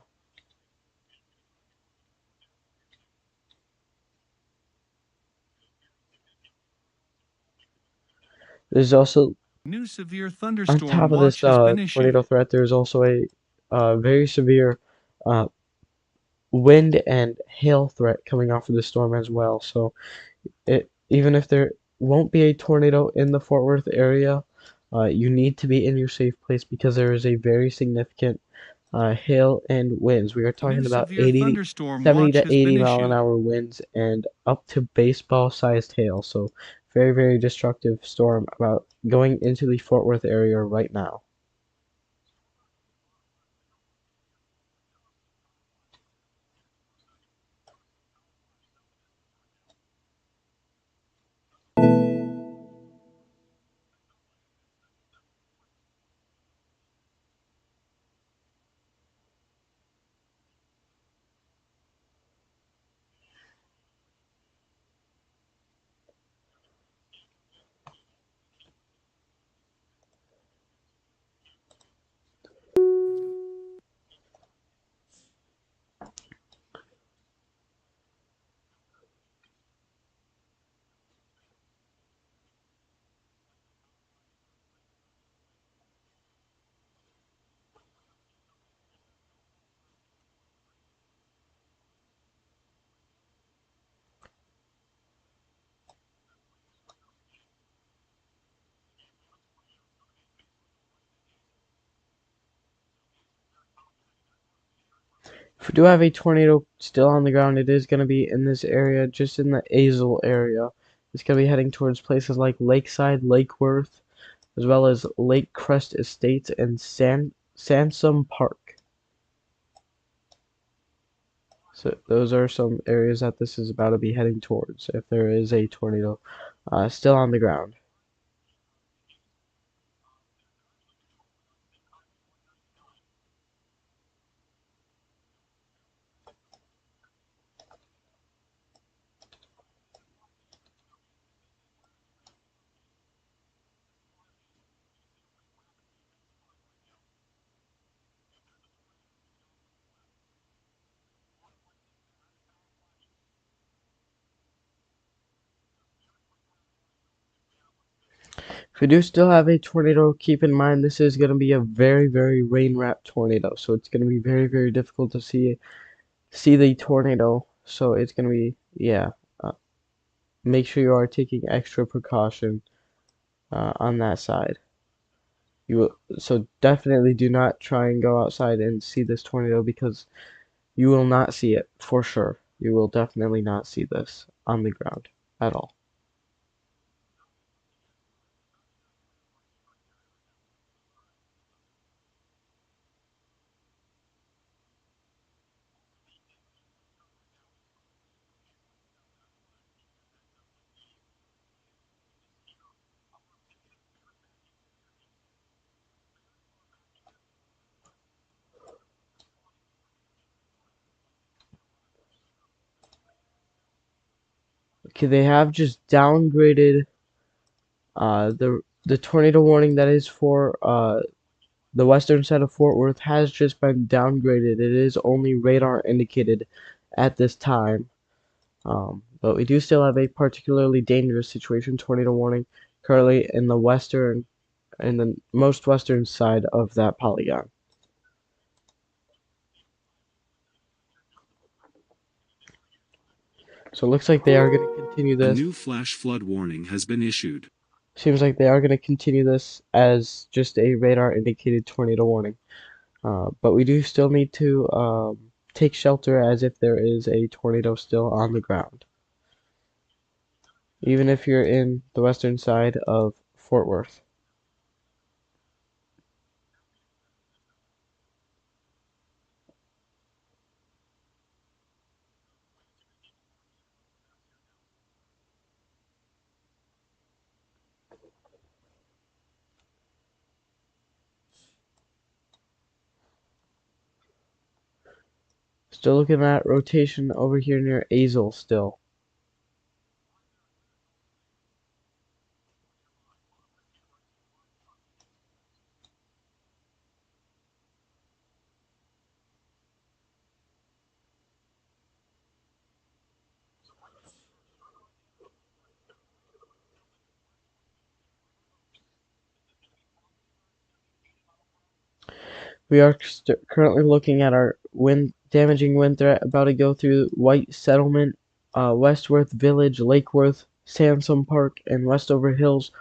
There's also New severe On thunderstorm top of this watch has been tornado issued. threat, there's also a very severe uh, wind and hail threat coming off of the storm as well. So even if there won't be a tornado in the Fort Worth area, you need to be in your safe place because there is a very significant hail and winds. We are New talking about severe thunderstorm 70 watch to has 80 been mile an issued. hour winds and up to baseball sized hail. So very, very destructive storm about going into the Fort Worth area right now. If we do have a tornado still on the ground, it is going to be in this area, just in the Azle area. It's going to be heading towards places like Lakeside, Lake Worth, as well as Lake Crest Estates and Sansom Park. So those are some areas that this is about to be heading towards if there is a tornado still on the ground. If we do still have a tornado, keep in mind this is going to be a very, very rain-wrapped tornado. So it's going to be very, very difficult to see the tornado. So it's going to be, yeah, make sure you are taking extra precaution on that side. So definitely do not try and go outside and see this tornado because you will not see it for sure. You will definitely not see this on the ground at all. Okay, they have just downgraded the tornado warning that is for the western side of Fort Worth has just been downgraded. It is only radar indicated at this time. But we do still have a particularly dangerous situation, tornado warning, currently in the most western side of that polygon. So it looks like they are going to continue A this. new flash flood warning has been issued. Seems like they are going to continue this as just a radar indicated tornado warning. But we do still need to take shelter as if there is a tornado still on the ground, even if you're in the western side of Fort Worth. Still looking at rotation over here near Azle still. We are currently looking at our damaging wind threat about to go through White Settlement, Westworth Village, Lakeworth, Sansom Park, and Westover Hills,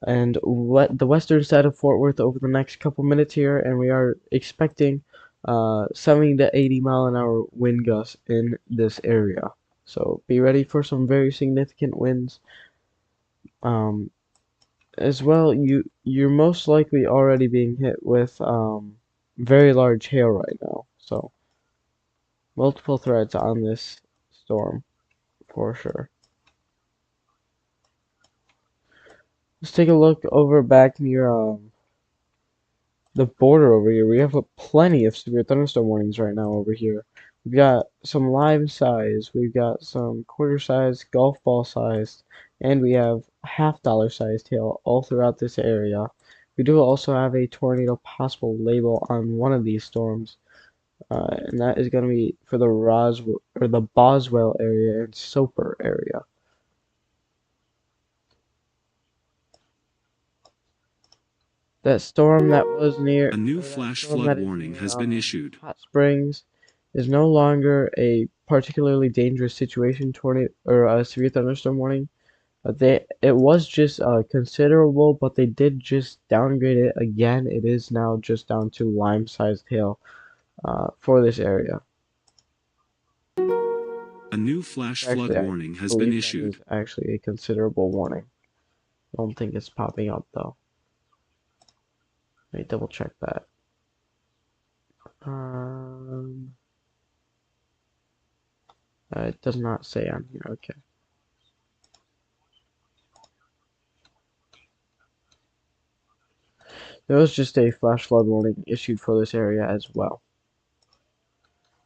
and the western side of Fort Worth over the next couple minutes here, and we are expecting 70 to 80 mile an hour wind gusts in this area. So be ready for some very significant winds. Um, as well, you're most likely already being hit with very large hail right now. So multiple threats on this storm for sure. Let's take a look over back near the border over here. We have plenty of severe thunderstorm warnings right now over here. We've got some lime size, we've got some quarter size, golf ball sized, and we have half-dollar sized hail all throughout this area. We do also have a tornado possible label on one of these storms, and that is going to be for the Roswell or the Boswell area and Soper area. That storm that was near, A new or that flash storm flood that is warning near has been issued. Hot Springs is no longer a particularly dangerous situation. Tornado or a severe thunderstorm warning. It was just considerable, but they did just downgrade it again. It is now just down to lime-sized hail for this area. A new flash flood Actually, I warning has been believe that issued. is actually a considerable warning. I don't think it's popping up though. Let me double check that. Um, it does not say on here. Okay. There was just a flash flood warning issued for this area as well.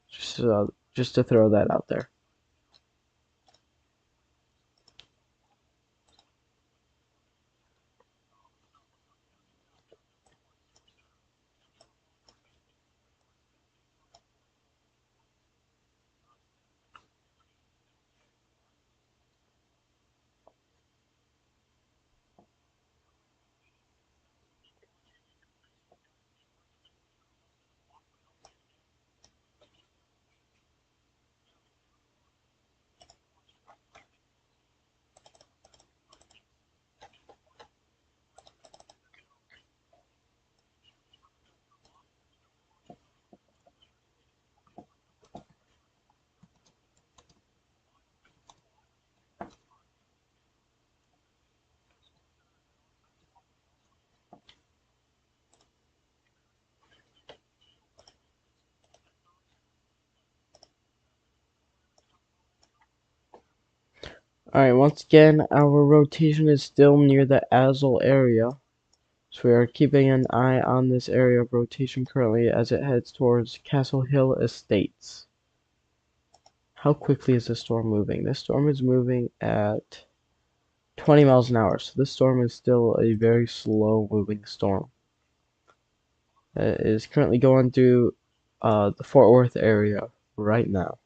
Just to throw that out there. Alright, once again, our rotation is still near the Azle area. So we are keeping an eye on this area of rotation currently as it heads towards Castle Hill Estates. How quickly is the storm moving? This storm is moving at 20 miles an hour. So this storm is still a very slow moving storm. It is currently going through the Fort Worth area right now.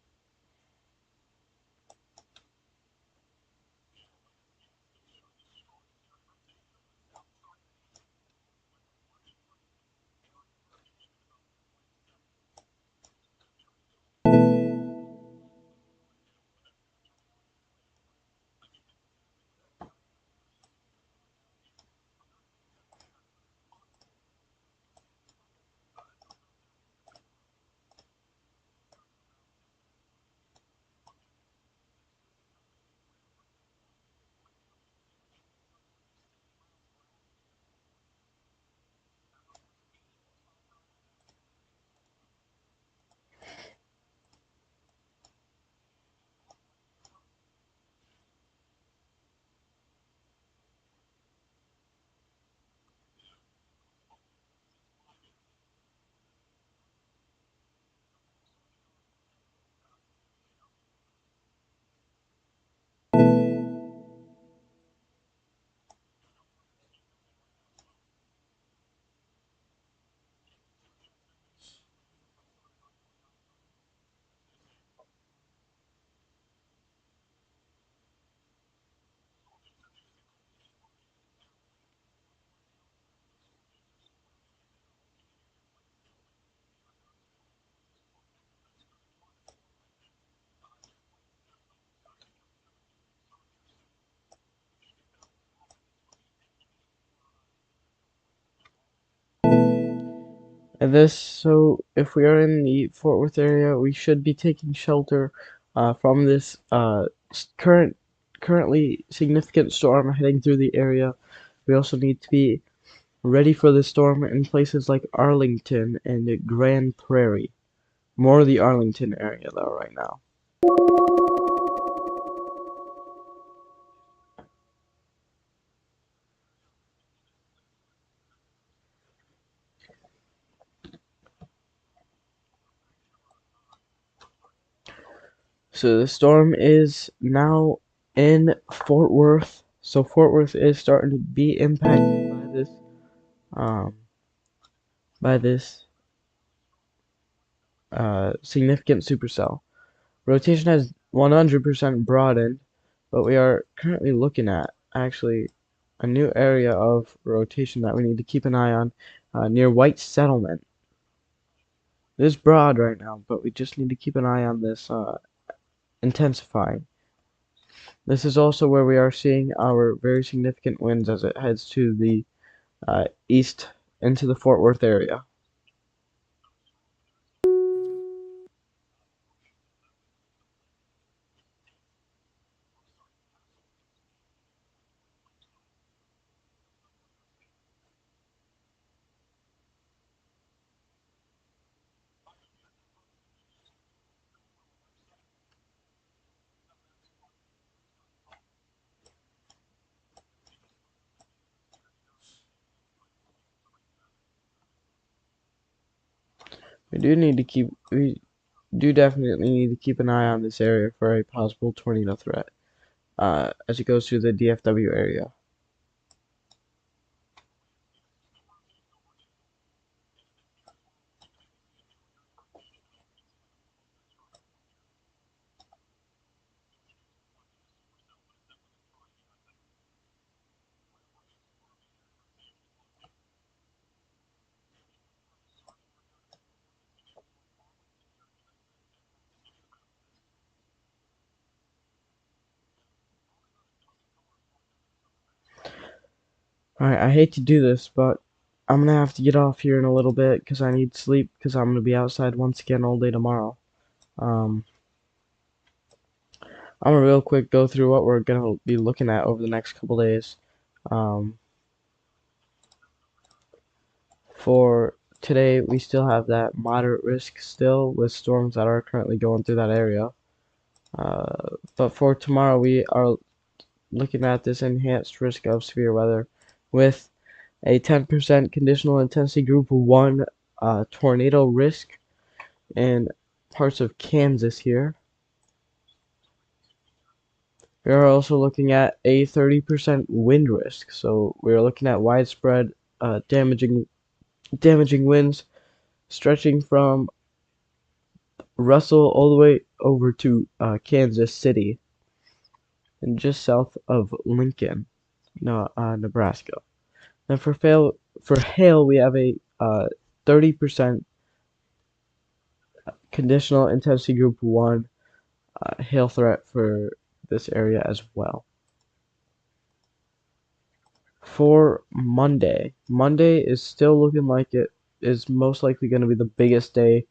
So if we are in the Fort Worth area, we should be taking shelter from this currently significant storm heading through the area. We also need to be ready for the storm in places like Arlington and Grand Prairie. More of the Arlington area though right now. So the storm is now in Fort Worth. So Fort Worth is starting to be impacted um by this significant supercell. Rotation has 100% broadened, but we are currently looking at actually a new area of rotation that we need to keep an eye on near White Settlement. It is broad right now, but we just need to keep an eye on this intensifying. This is also where we are seeing our very significant winds as it heads to the east into the Fort Worth area. We do definitely need to keep an eye on this area for a possible tornado threat as it goes through the DFW area. Alright, I hate to do this, but I'm gonna have to get off here in a little bit because I need sleep because I'm gonna be outside once again all day tomorrow. Um, I'm gonna real quick go through what we're gonna be looking at over the next couple days. Um, for today, we still have that moderate risk still with storms that are currently going through that area. But for tomorrow, we are looking at this enhanced risk of severe weather with a 10% conditional intensity group 1 tornado risk in parts of Kansas here. We are also looking at a 30% wind risk, so we are looking at widespread damaging winds stretching from Russell all the way over to Kansas City and just south of Lincoln, no, Nebraska. And for hail, we have a 30% conditional intensity group 1 hail threat for this area as well. For Monday is still looking like it is most likely going to be the biggest day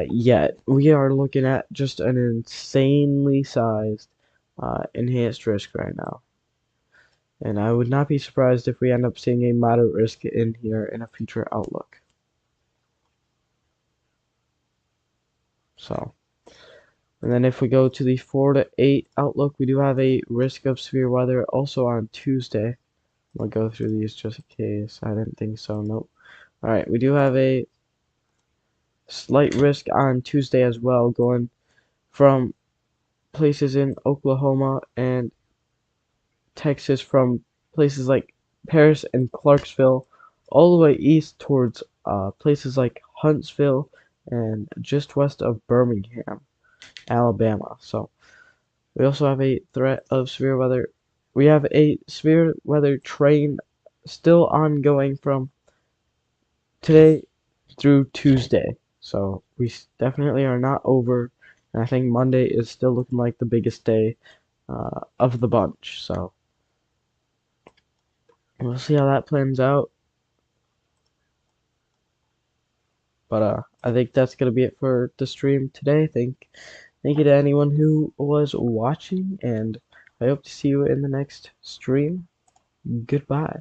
yet. We are looking at just an insanely sized enhanced risk right now. And I would not be surprised if we end up seeing a moderate risk in here in a future outlook. So, and then if we go to the 4 to 8 outlook, we do have a risk of severe weather also on Tuesday. I'll go through these just in case. I didn't think so. Nope. Alright, we do have a slight risk on Tuesday as well, going from places in Oklahoma and Texas, from places like Paris and Clarksville, all the way east towards places like Huntsville and just west of Birmingham, Alabama. So we also have a threat of severe weather. We have a severe weather train still ongoing from today through Tuesday. So we definitely are not over. And I think Monday is still looking like the biggest day of the bunch. So we'll see how that plans out. But I think that's gonna be it for the stream today. Thank you to anyone who was watching, and I hope to see you in the next stream. Goodbye.